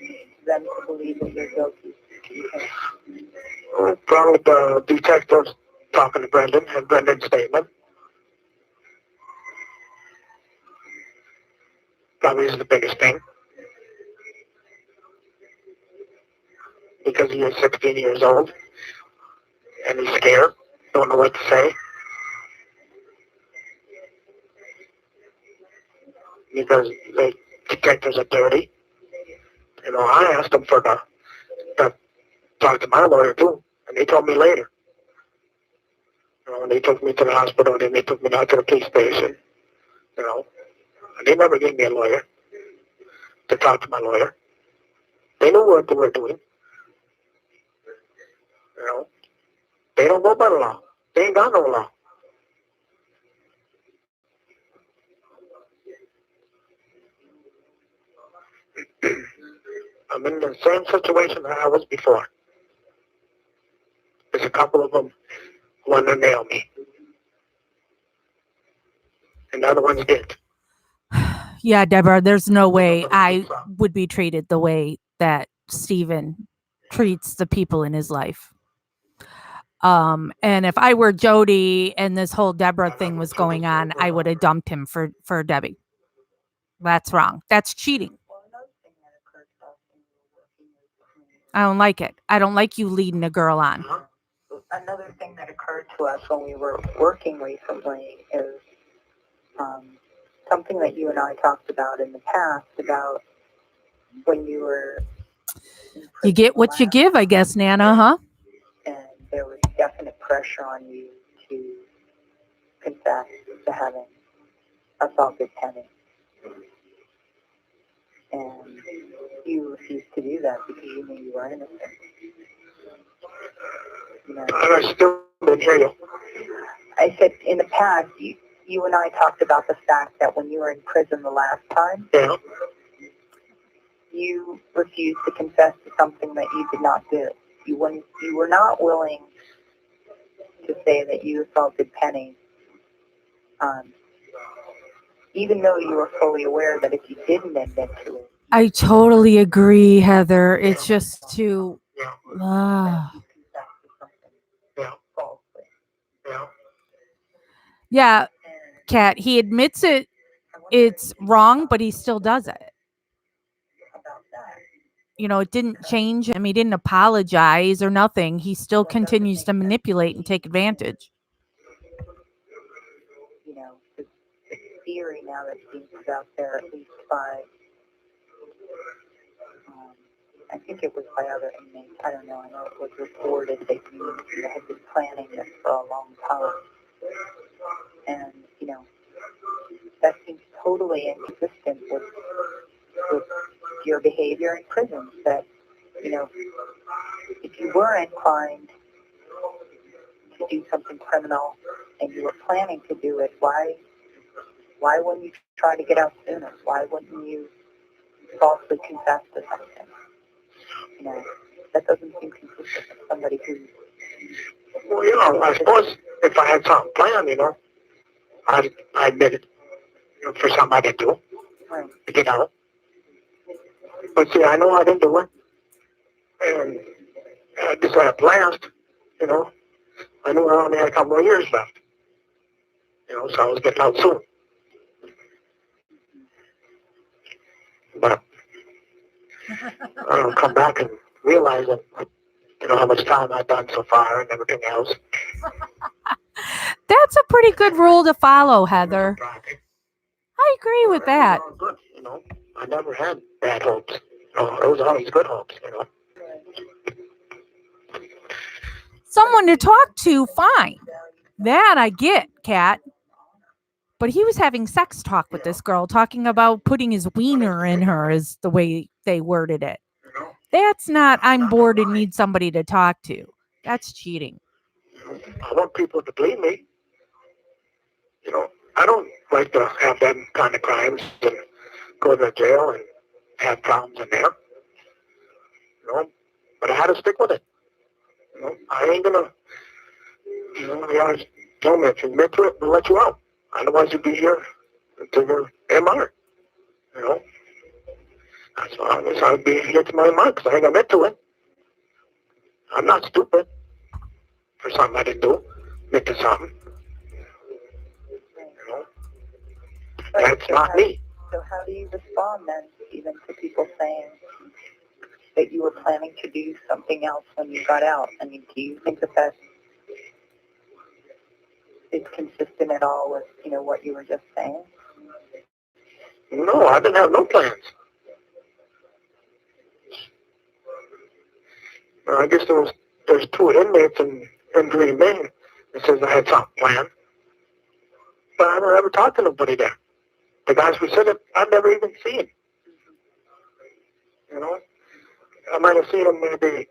them to believe that you're guilty? Well, probably the detectives talking to Brendan and Brendan's statement. Probably is the biggest thing. Because he was 16 years old. and he's scared, don't know what to say. Because the detectives are dirty. I asked them to talk to my lawyer too, and they told me later. They took me to the hospital, then they took me down to the police station. And they never gave me a lawyer to talk to my lawyer. They knew what they were doing. They don't go by the law. They ain't got no law. I'm in the same situation that I was before. There's a couple of them who want to nail me. And the other ones did. Yeah, Deborah, there's no way I would be treated the way that Steven treats the people in his life. And if I were Jody and this whole Deborah thing was going on, I would have dumped him for Debbie. That's wrong. That's cheating. I don't like it. I don't like you leading a girl on. Another thing that occurred to us when we were working recently is something that you and I talked about in the past about when you were You get what you give, I guess, Nana, huh? And there was definite pressure on you to confess to having assaulted Penny. And you refused to do that because you knew you were innocent. I still didn't hear you. I said in the past, you and I talked about the fact that when you were in prison the last time, Yeah. you refused to confess to something that you did not do. You were not willing to say that you assaulted Penny, even though you were fully aware that if you didn't admit to it. I totally agree, Heather. It's just too... Yeah. Yeah, Kat, he admits it's wrong, but he still does it. It didn't change him. He didn't apologize or nothing. He still continues to manipulate and take advantage. The theory now that's being put out there, at least by, I think it was by other inmates. I don't know. I know it was reported that you had been planning this for a long time. And, that seems totally inconsistent with your behavior in prison. That, if you were inclined to do something criminal and you were planning to do it, why wouldn't you try to get out sooner? Why wouldn't you falsely confess to something? That doesn't seem consistent with somebody who... Well, I suppose if I had something planned, I admit it, for something I didn't do, Right. to get out. But see, I know I didn't do it, and I just had a blast, I knew I only had a couple more years left, so I was getting out soon. But I don't come back and realize that, how much time I've done so far and everything else. That's a pretty good rule to follow, Heather. I agree with that. Good, I never had bad hopes. It was always good hopes, Someone to talk to, fine. That I get, Kat. But he was having sex talk with this girl, talking about putting his wiener in her, is the way they worded it. That's not, I'm bored and need somebody to talk to. That's cheating. I want people to believe me. I don't like to have them kind of crimes and go to jail and have problems in there. But I had to stick with it. I ain't gonna, they always tell me if you admit to it, we'll let you out. Otherwise you'll be here until you're MR. That's why I'll be here to my MR, because I ain't gonna admit to it. I'm not stupid for something I didn't do. Admit to something. That's not me. So how do you respond then, even to people saying that you were planning to do something else when you got out? I mean, do you think that is consistent at all with, what you were just saying? No, I didn't have no plans. I guess there's 2 inmates in Green Bay that says I had something planned. But I never talked to nobody there. The guys who said it, I've never even seen. I might have seen them maybe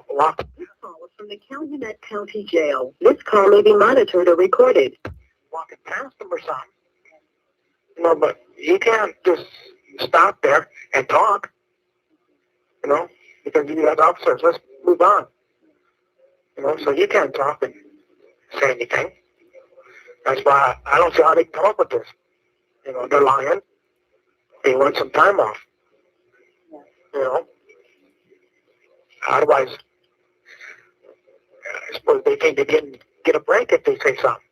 walk. This call is from the Calumet County Jail. This call may be monitored or recorded. Walking past them or something. But you can't just stop there and talk. Because you have officers. Let's move on. So you can't talk and say anything. That's why I don't see how they come up with this. They're lying. They want some time off. Otherwise, I suppose they think they can get a break if they say something.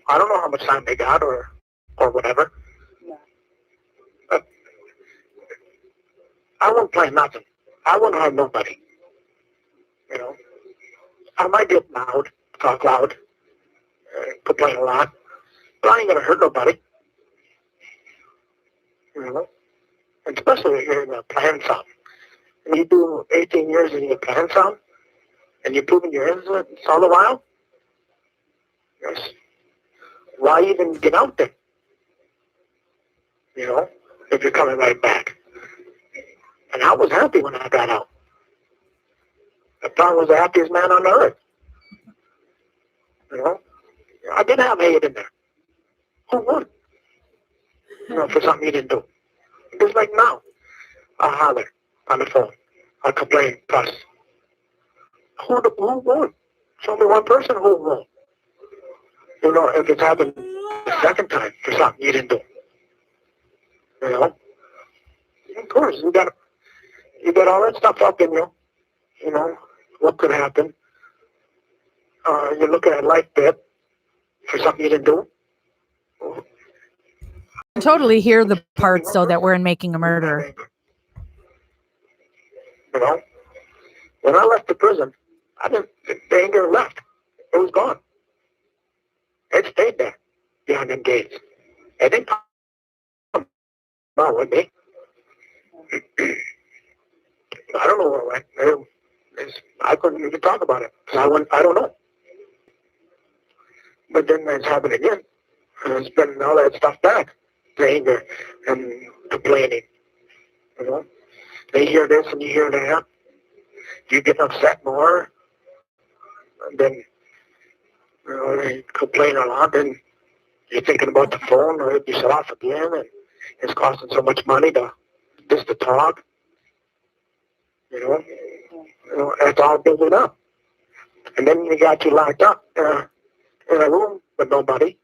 I don't know how much time they got or whatever. But I wouldn't play nothing. I wouldn't harm nobody. I might get loud, talk loud, complain a lot, but I ain't gonna hurt nobody. And especially if you're gonna plan something. And you do 18 years and you plan something, and you're proving you're innocent all the while. Yes. Why even get out there? If you're coming right back. And I was happy when I got out. I thought I was the happiest man on earth. I did have hate in there. Who would? For something you didn't do. Just like now. I'll holler on the phone. I'll complain, cuss. Who won't? Show me one person who won't. If it's happened the second time for something you didn't do. Of course, you got all that stuff up in you. What could happen. You're looking at life bit for something you didn't do. I totally hear the parts, though, that we're in Making a Murderer. When I left the prison, the anger left. It was gone. It stayed there behind them gates. It didn't come out with me. I don't know where it went. I couldn't even talk about it. I don't know. But then it's happened again. And it's been all that stuff back. The anger and complaining. They hear this and you hear that. You get upset more. And then, they complain a lot. And you're thinking about the phone or if you shut off again. And it's costing so much money just to talk. It's all building up. And then you got you locked up in a room with nobody.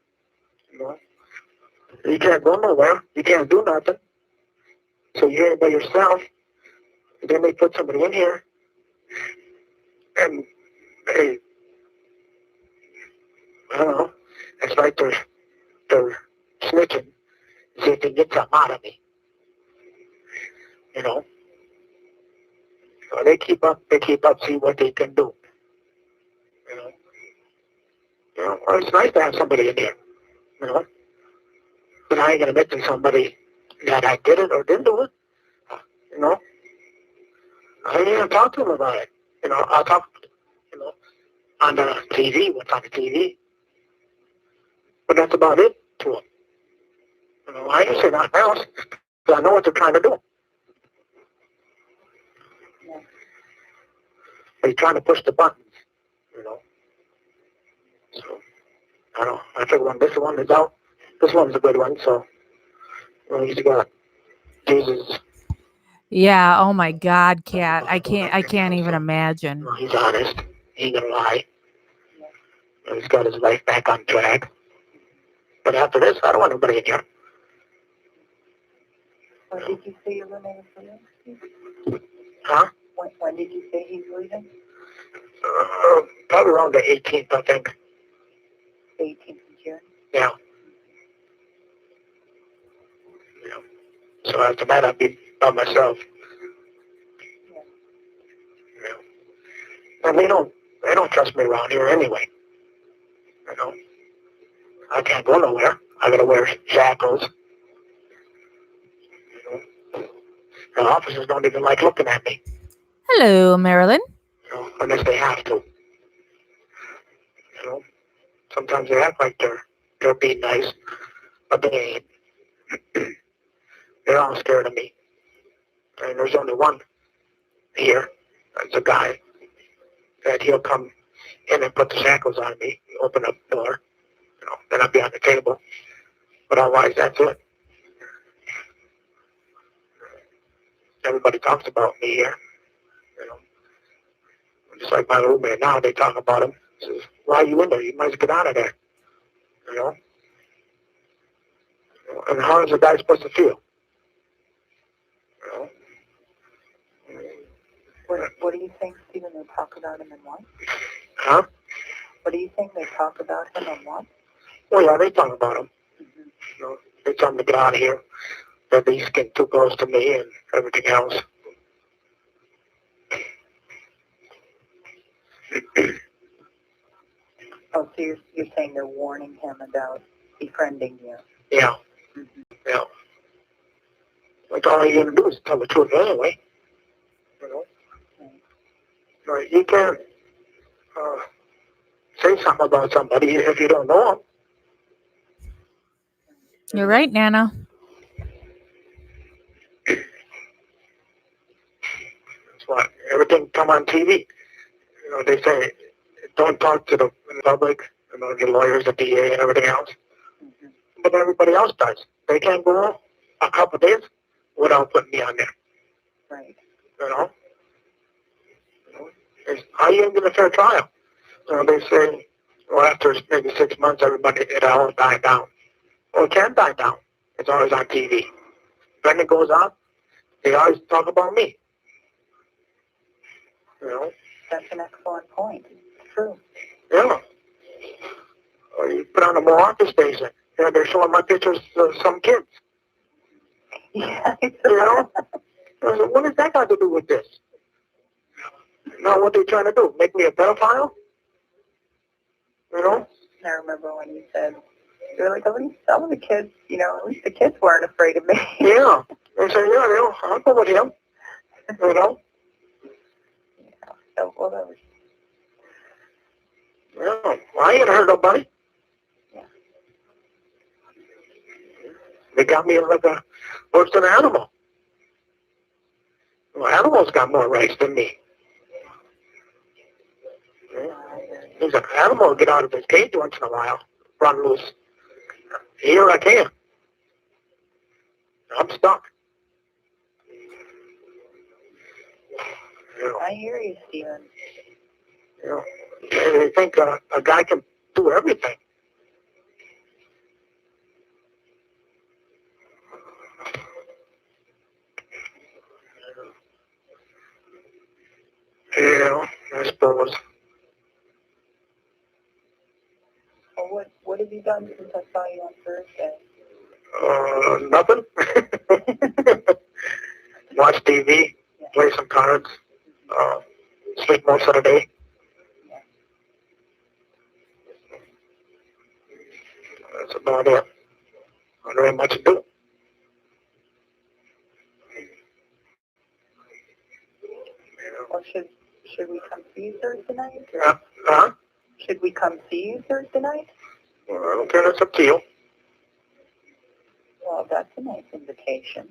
You can't go nowhere. You can't do nothing. So you're here by yourself. And then they put somebody in here. And they, I don't know, it's like they're snitching. See if they can get something out of me. So they keep up, see what they can do. Well, it's nice to have somebody in here. But I ain't gonna mention somebody that I did it or didn't do it. I ain't gonna talk to them about it. I'll talk, on the TV, what's on the TV. But that's about it to them. I ain't say nothing else, because I know what they're trying to do. They're trying to push the buttons, So, I don't know. I figure when this one is out, this one's a good one, so, he's got Jesus. Yeah, oh my God, Kat. I can't even imagine. He's honest. He ain't gonna lie. He's got his life back on track. But after this, I don't want nobody in here. When did you say you're leaving for this? Huh? When did you say he's leaving? Probably around the 18th, I think. 18th of June? Yeah. So after that, I'll be by myself. And they don't trust me around here anyway. You know, I can't go nowhere. I gotta wear shackles. You know, the officers don't even like looking at me. Hello, Marilyn. You know, unless they have to. You know, sometimes they act like they're being nice, but they ain't. They're all scared of me. And there's only one here. It's a guy that he'll come in and put the shackles on me, open up the door. You know, then I'll be on the table. But otherwise, that's it. Everybody talks about me here. You know, just like my roommate now, they talk about him. Says, "Why are you in there? You might as well get out of there." You know. And how is a guy supposed to feel? You know. What do you think, Stephen, they talk about him and what? Huh? What do you think they talk about him and what? Well, yeah, they talk about him. Mm-hmm. You know, they tell him to get out of here. That he's getting too close to me and everything else. Oh, so you're saying they're warning him about befriending you? Yeah. Mm-hmm. Yeah. Like all you're gonna do is tell the truth anyway. You know. Right. You can't say something about somebody if you don't know them. You're right, Nana. That's why everything come on TV. You know, they say don't talk to the public, you know, the lawyers, the DA, and everything else. Mm-hmm. But everybody else does. They can't go a couple of days without putting me on there. Right. You know? How you gonna get a fair trial? You know, they say, well, after maybe 6 months, everybody, it all die down. Well, it can't die down. It's always on TV. When it goes on, they always talk about me. You know? That's an excellent point. It's true. Yeah. Or you put on a Milwaukee station. You know, they're showing my pictures of some kids. Yeah. You know? I said, what has that got to do with this? Now, what they trying to do? Make me a pedophile? You know? I remember when you said, you were like, at least some of the kids, you know, at least the kids weren't afraid of me. Yeah. They say, yeah, you know, I'll go with him. You know? Yeah. So, well, that was... Yeah. Well, I ain't hurt nobody. Yeah. They got me like a worse than an animal. Well, animals got more rights than me. There's an animal get out of his cage once in a while, run loose. Here I can't. I'm stuck. You know, I hear you, Stephen. you know, they think a guy can do everything. You know, I suppose. Well, what have you done since I saw you on Thursday? Nothing. Watch TV, play some cards, sleep most of the day. That's about it. Not very much to do. Well, should we come see you Thursday night? Huh? Should we come see you Thursday night? Well, I don't care. It's up to you. Well, that's a nice invitation.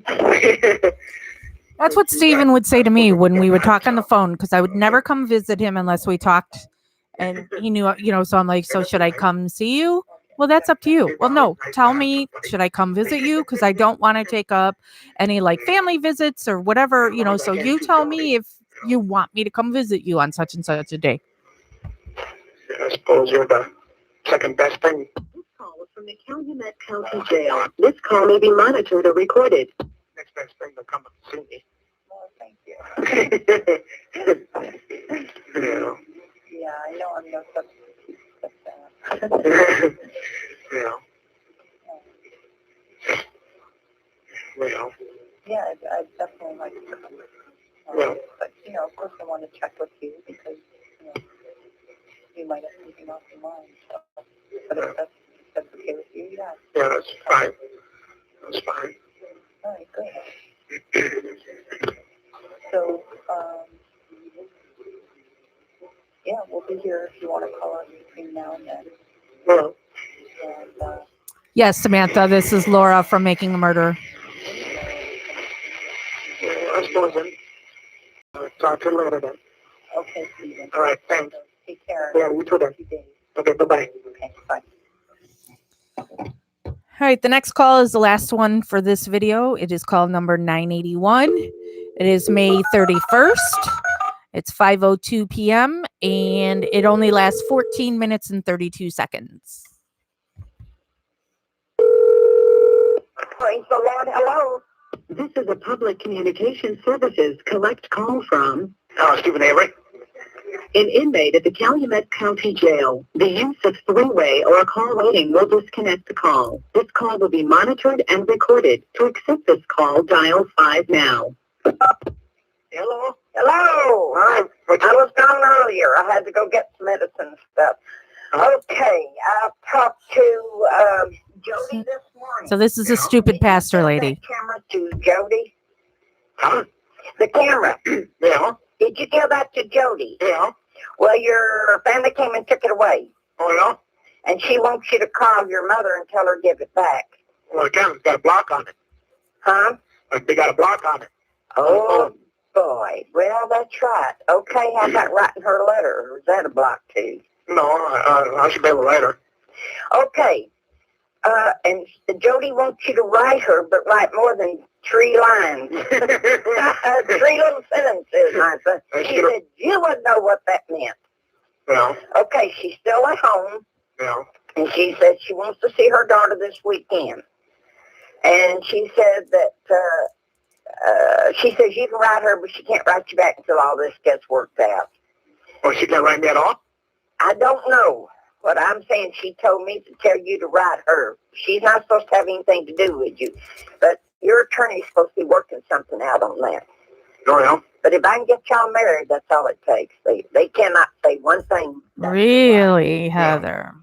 That's what Stephen would say to me when we would talk on the phone, because I would never come visit him unless we talked. And he knew, you know, so I'm like, so should I come see you? Well, that's up to you. Well, no, tell me, should I come visit you? Because I don't want to take up any like family visits or whatever, you know, so you tell me if you want me to come visit you on such and such a day. I suppose you're the second best thing. This call is from the Calumet County Jail. This call may be monitored or recorded. Next best thing to come and see me. Well, thank you. You know. Yeah, I know I'm no substitute for that. Yeah. Well. Yeah, I'd definitely like to come. Yeah. But, you know, of course I want to check with you because, you know, you might have something off your mind. So. But if that's okay with you, yeah. Yeah, that's fine. That's fine. All right, good. So, yeah, we'll be here if you want to call us between now and then. Well, And, Yes, Samantha, this is Laura from Making a Murder. I suppose then. Talk to you later then. okay, Stephen. All right, thanks. So take care. Yeah, you too then. Today. Okay, bye-bye. Okay, bye. All right, the next call is the last one for this video. It is call number 981. It is May 31st. It's 5:02 p.m. and it only lasts 14 minutes and 32 seconds. Praise the Lord. Hello. This is a public communication services collect call from Stephen Avery. an inmate at the Calumet County Jail. The use of three-way or a call waiting will disconnect the call. This call will be monitored and recorded. To accept this call, dial 5 now. Hello. Hello. I was gone earlier. I had to go get some medicine and stuff. Okay. I talked to Jody this morning. So this is a stupid pastor lady. That camera to Jody. Huh? The camera. Yeah. Did you tell that to Jody? Yeah. Well, your family came and took it away. Oh, yeah? And she wants you to call your mother and tell her to give it back. Well, I can't. It's got a block on it. Huh? They got a block on it. Oh, boy. Well, that's right. Okay, how about writing her a letter? Or is that a block too? No, I should be able to write her. Okay. And Jody wants you to write her, but write more than 3 lines. 3 little sentences, my son. She said you would know what that meant. Yeah. Okay, she's still at home. Yeah. And she said she wants to see her daughter this weekend. And she said that, she says you can write her, but she can't write you back until all this gets worked out. Oh, she can't write me at all? I don't know. What I'm saying, she told me to tell you to write her. She's not supposed to have anything to do with you. But your attorney's supposed to be working something out on that. Oh, yeah? But if I can get y'all married, that's all it takes. They cannot say one thing. Really, Heather?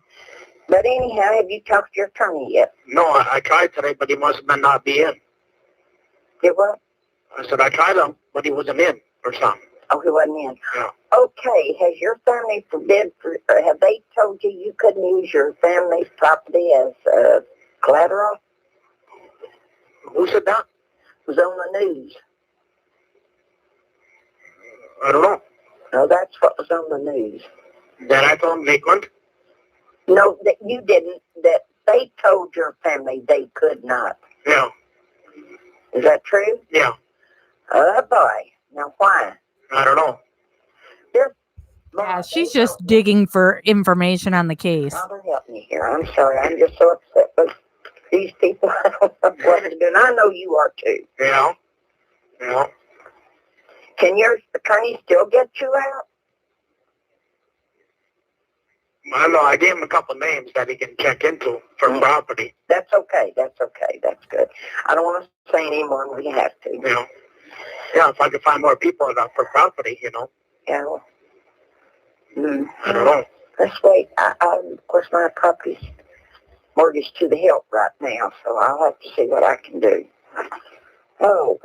But anyhow, have you talked to your attorney yet? No, I tried today, but he must have not be in. Did what? I said I tried him, but he wasn't in or something. Oh, he wasn't in. Yeah. Okay, has your family have they told you you couldn't use your family's property as collateral? Who said that? It was on the news. I don't know. No, that's what was on the news. Then I told him they couldn't. No, that you didn't. That they told your family they could not. Yeah. Is that true? Yeah. Oh, boy. Now, why? I don't know. Yeah, she's just digging for information on the case. Father, help me here. I'm sorry. I'm just so upset with these people. I don't know what to do. And I know you are, too. Yeah. Yeah. Can your attorney still get you out? I don't know. I gave him a couple names that he can check into for property. That's okay. That's okay. That's good. I don't want to say any more than we have to. You know. Yeah, if I could find more people for property, you know. Yeah. Well, I don't know. let's wait. Of course, my property's mortgaged to the hilt right now, so I'll have to see what I can do. Oh,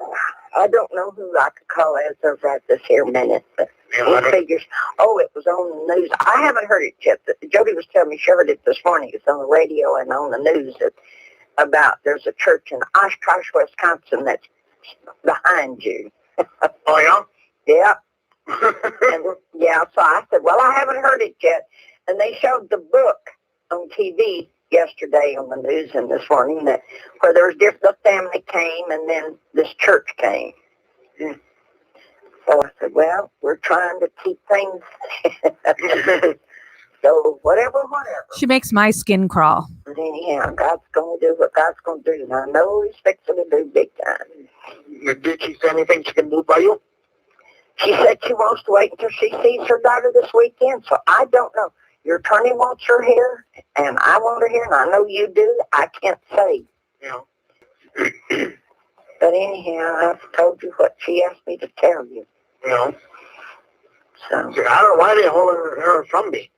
I don't know who I could call as of right this here minute, but he figures, oh, it was on the news. I haven't heard it yet. Jody was telling me she heard it this morning. It's on the radio and on the news about there's a church in Oshkosh, Wisconsin that's behind you. Oh, yeah? Yeah. And, yeah, so I said, well, I haven't heard it yet. And they showed the book on TV yesterday on the news and this morning that where there was the family came and then this church came. So I said, well, we're trying to keep things. So whatever. She makes my skin crawl. But anyhow, God's going to do what God's going to do. And I know He's fixing to do big time. Did she say anything she can do by you? She said she wants to wait until she sees her daughter this weekend. So I don't know. Your attorney wants her here, and I want her here, and I know you do. I can't say. Yeah. But anyhow, I've told you what she asked me to tell you. Yeah. So. See, I don't know why they hold her from me.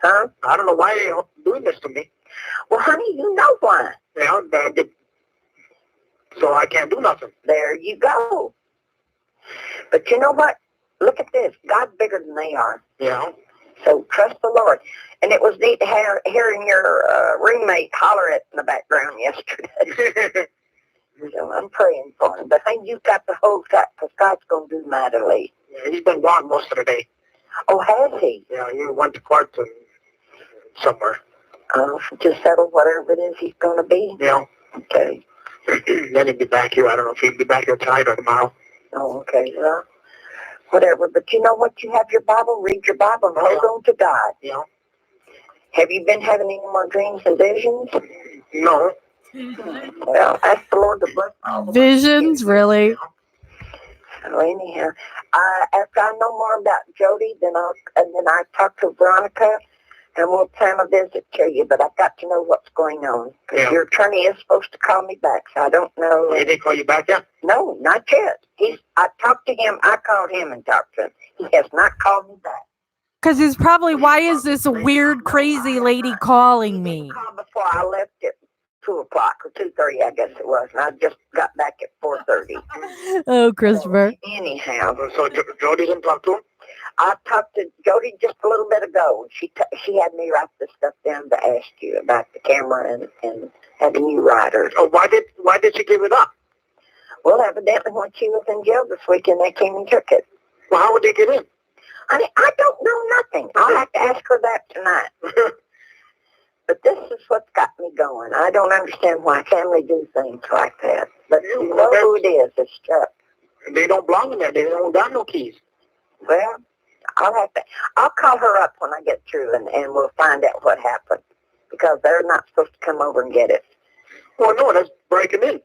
Huh? I don't know why you're doing this to me. Well, honey, you know why. Yeah, so I can't do nothing. There you go. But you know what? Look at this. God's bigger than they are. Yeah. So trust the Lord. And it was neat hearing your roommate holler at in the background yesterday. So I'm praying for him. But I think you've got to hold tight because God's going to do mightily. Yeah, he's been gone most of the day. Oh, has he? Yeah, he went to court somewhere. To settle whatever it is he's going to be? Yeah. Okay. Then he'll be back here. I don't know if he'll be back here tonight or tomorrow. Oh, okay. Well, whatever. But you know what? You have your Bible. Read your Bible and hold on to God. Yeah. Have you been having any more dreams and visions? No. Well, ask the Lord to bless all the Visions, really? So anyhow, after I know more about Jody, then I talk to Veronica, and we'll plan a visit to you. But I've got to know what's going on. Yeah. Your attorney is supposed to call me back, so I don't know. He didn't call you back yet? No, not yet. I talked to him. I called him and talked to him. He has not called me back. Because it's probably, why is this weird, crazy lady calling me? He called before I left at 2 o'clock or 2:30, I guess it was, and I just got back at 4:30. Oh, Christopher. So, anyhow, So Jody didn't talk to him? I talked to Jody just a little bit ago. She had me write this stuff down to ask you about the camera and having you write her. Oh, why did she give it up? Well, evidently when she was in jail this weekend, they came and took it. Well, how would they get in? Honey, I don't know nothing. I'll have to ask her that tonight. But this is what's got me going. I don't understand why family do things like that. But you know who it is. It's Chuck. They don't belong in there. They don't got no keys. Well, I'll call her up when I get through and we'll find out what happened. Because they're not supposed to come over and get it. Well, no, that's breaking in.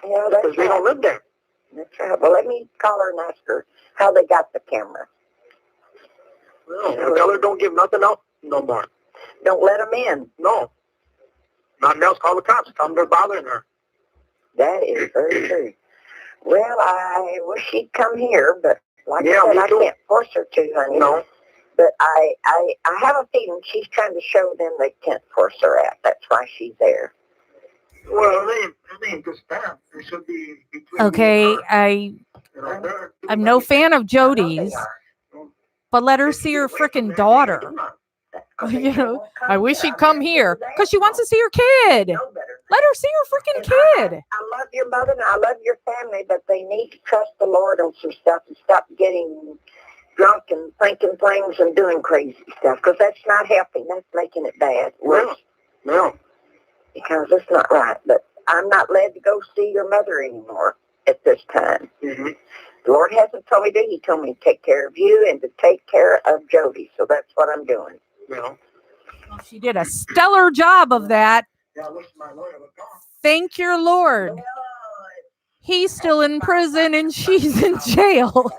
Yeah, that's because they don't live there. That's right. Well, let me call her and ask her how they got the camera. No, tell her don't give nothing out no more. Don't let them in. No. Nothing else, call the cops. Tell them they're bothering her. That is very true. Well, I wish she'd come here, but like I said, I can't force her to, honey. No. But I have a feeling she's trying to show them they can't force her out. That's why she's there. Well, they ain't just that. They should be between Okay, I'm no fan of Jody's, but let her see her frickin' daughter. You know, I wish she'd come here because she wants to see her kid. Let her see her freaking kid. I love your mother and I love your family, but they need to trust the Lord on some stuff and stop getting drunk and thinking things and doing crazy stuff, because that's not helping. That's making it bad. No. Because it's not right. But I'm not led to go see your mother anymore at this time. Mm-hmm. The Lord hasn't told me to. He told me to take care of you and to take care of Jody. So that's what I'm doing. No. Well, she did a stellar job of that. Yeah, I wish my lawyer would call. Thank your Lord. He's still in prison and she's in jail.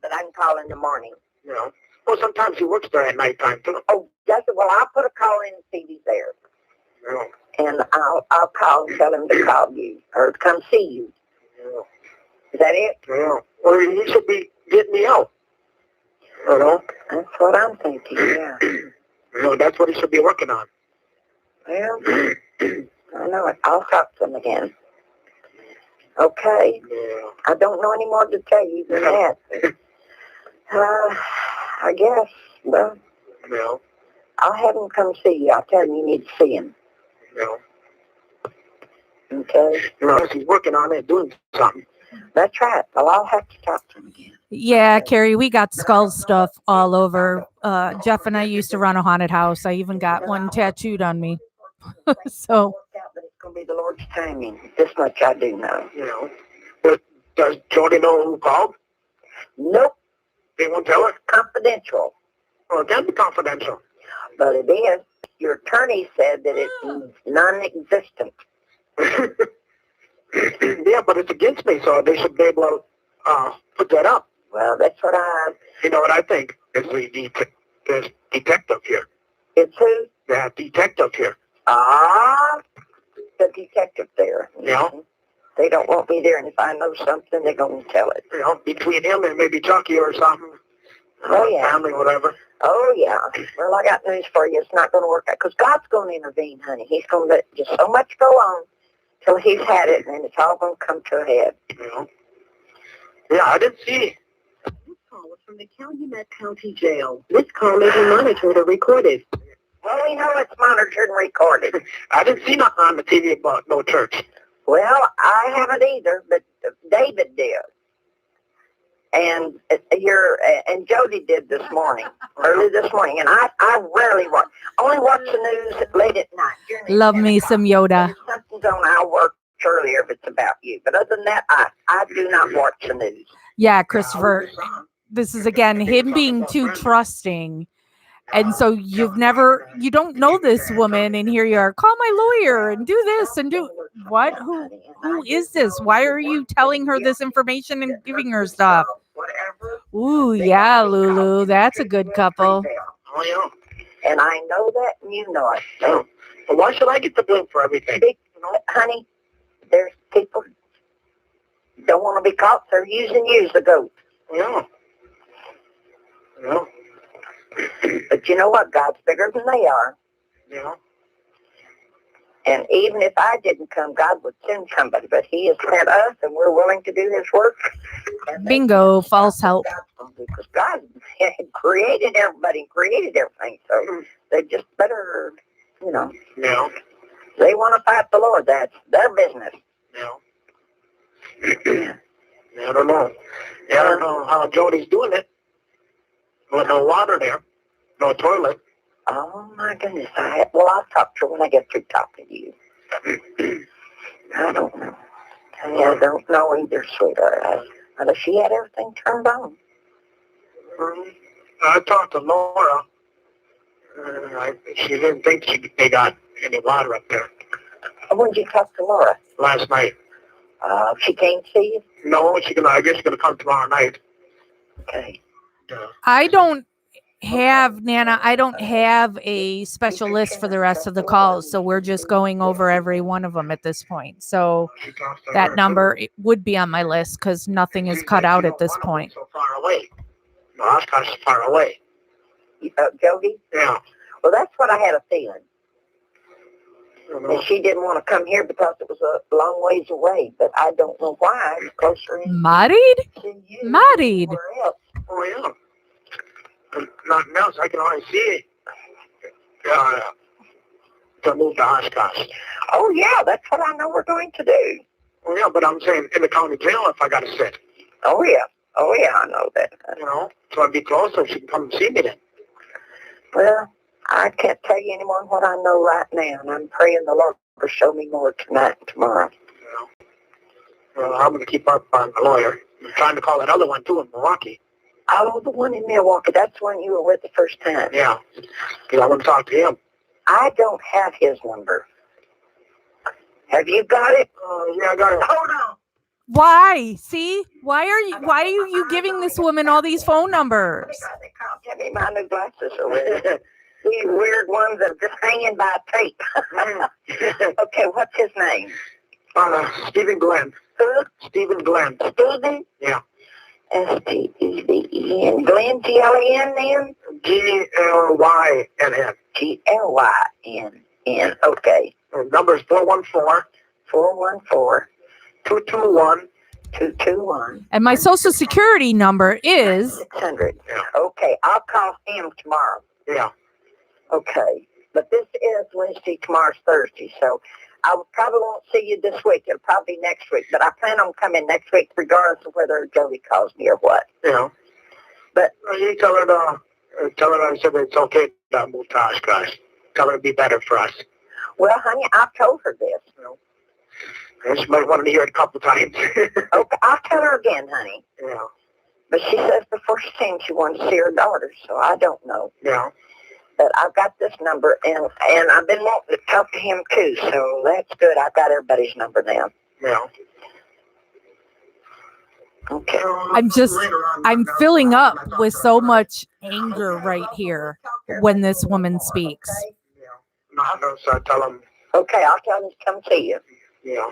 But I can call in the morning. Yeah. Well, sometimes he works there at nighttime too. Oh, that's it. Well, I'll put a call in and see if he's there. Yeah. And I'll call and tell him to call you or to come see you. Yeah. Is that it? Yeah. Well, he should be getting me out. You know? That's what I'm thinking, yeah. You know, that's what he should be working on. Well, I know it. I'll talk to him again. Okay. Yeah. I don't know any more to tell you than that. I guess, well, Yeah. I'll have him come see you. I'll tell him you need to see him. Yeah. Okay. You know, he's working on it, doing something. That's right. Well, I'll have to talk to him again. Yeah, Carrie, we got skull stuff all over. Jeff and I used to run a haunted house. I even got one tattooed on me. So. But it's going to be the Lord's timing. This much I do know. You know. But does Jody know who called? Nope. They won't tell her? Confidential. Well, it can be confidential. But it is. Your attorney said that it's non-existent. Yeah, but it's against me, so they should be able to put that up. Well, that's what You know what I think? It's the detective here. It's who? The detective here. The detective there. Yeah. They don't want me there, and if I know something, they're going to tell it. You know, between him and maybe Chucky or something. Oh, yeah. Family, whatever. Oh, yeah. Well, I got news for you. It's not going to work out because God's going to intervene, honey. He's going to let just so much go on till he's had it, and then it's all going to come to a head. Yeah, I didn't see. This call was from the Calumet County Jail. This call may be monitored or recorded. Well, we know it's monitored and recorded. I didn't see nothing on the TV about no church. Well, I haven't either, but David did. And and Jody did this morning, early this morning, and I rarely watch. Only watch the news late at night. Love me some Yoda. If something's on, I'll work earlier if it's about you. But other than that, I do not watch the news. Yeah, Christopher, this is again him being too trusting. And so you don't know this woman, and here you are, call my lawyer and do this and do what? Who is this? Why are you telling her this information and giving her stuff? Ooh, yeah, Lulu, that's a good couple. Oh, yeah. And I know that, and you know it. So, well, why should I get the blame for everything? Honey, there's people don't want to be caught. They're using you as a goat. Yeah. Yeah. But you know what? God's bigger than they are. Yeah. And even if I didn't come, God would send somebody. But he has sent us, and we're willing to do his work. Bingo, false help. Because God created everybody, created everything. So they just better, Yeah. they want to fight the Lord. That's their business. Yeah. I don't know. Yeah, I don't know how Jody's doing it. With no water there. No toilet. Oh, my goodness. I'll talk to her when I get through talking to you. I don't know. I don't know either, sweetheart. Unless she had everything turned on. I talked to Laura. She didn't think they got any water up there. When did you talk to Laura? Last night. She came to see you? No, I guess she's going to come tomorrow night. Okay. I don't have, Nana, I don't have a special list for the rest of the calls, so we're just going over every one of them at this point. So that number it would be on my list because nothing is cut out at this point. So far away. No, Oshkosh is far away. Jody? Yeah. Well, that's what I had a feeling. And she didn't want to come here because it was a long ways away, but I don't know why. It's closer in. Married? To you. Married. Where else? Oh, yeah. Nothing else. I can already see it. To move to Oshkosh. Oh, yeah. That's what I know we're going to do. Oh, yeah, but I'm saying in the county jail if I got to sit. Oh, yeah. Oh, yeah, I know that. So I'd be closer. She can come and see me then. Well, I can't tell you any more than what I know right now, and I'm praying the Lord will show me more tonight and tomorrow. Well, I'm going to keep up on the lawyer. I'm trying to call that other one, too, in Milwaukee. Oh, the one in Milwaukee. That's the one you were with the first time. Yeah, because I want to talk to him. I don't have his number. Have you got it? Yeah, I got it. Hold on. Why? See? Why are you giving this woman all these phone numbers? They can't give me my new glasses already. These weird ones that are just hanging by tape. Okay, what's his name? Stephen Glenn. Who? Stephen Glenn. Stephen? Yeah. S-T-E-V-E-N. Glenn, G-L-E-N then? G-L-Y-N-N. G-L-Y-N-N. Okay. Number is 414. 414. 221. 221. And my social security number is 600. Yeah. Okay, I'll call him tomorrow. Yeah. Okay. But this is Wednesday, tomorrow's Thursday, so I probably won't see you this week. It'll probably be next week. But I plan on coming next week regardless of whether Jody calls me or what. Yeah. But you tell her I said it's okay to move to Oshkosh. Tell her it'd be better for us. Well, honey, I've told her this. She might want to hear it a couple times. Okay, I'll tell her again, honey. Yeah. But she says before she came she wanted to see her daughter, so I don't know. Yeah. But I've got this number, and I've been wanting to talk to him too, so that's good. I've got everybody's number now. Yeah. Okay. I'm filling up with so much anger right here when this woman speaks. No, so I tell him. Okay, I'll tell him to come see you. Yeah.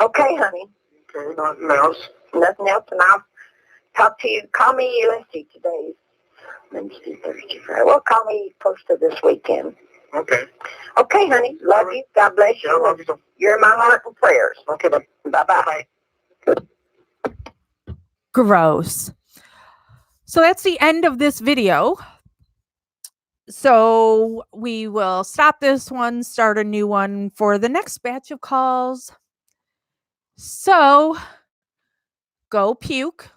Okay, honey. Okay, nothing else. Nothing else, and I'll talk to you. Call me, let's see, today. Wednesday, Thursday, Friday. Well, call me close to this weekend. Okay. Okay, honey. Love you. God bless you. Yeah, I love you too. You're in my heart and prayers. Okay, bye. Bye-bye. Gross. So that's the end of this video. So we will stop this one, start a new one for the next batch of calls. So go puke.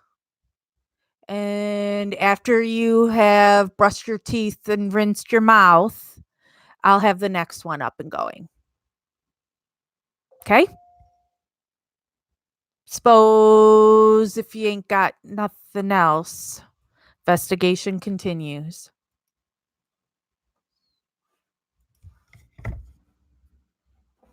And after you have brushed your teeth and rinsed your mouth, I'll have the next one up and going. Okay? Suppose if you ain't got nothing else, investigation continues.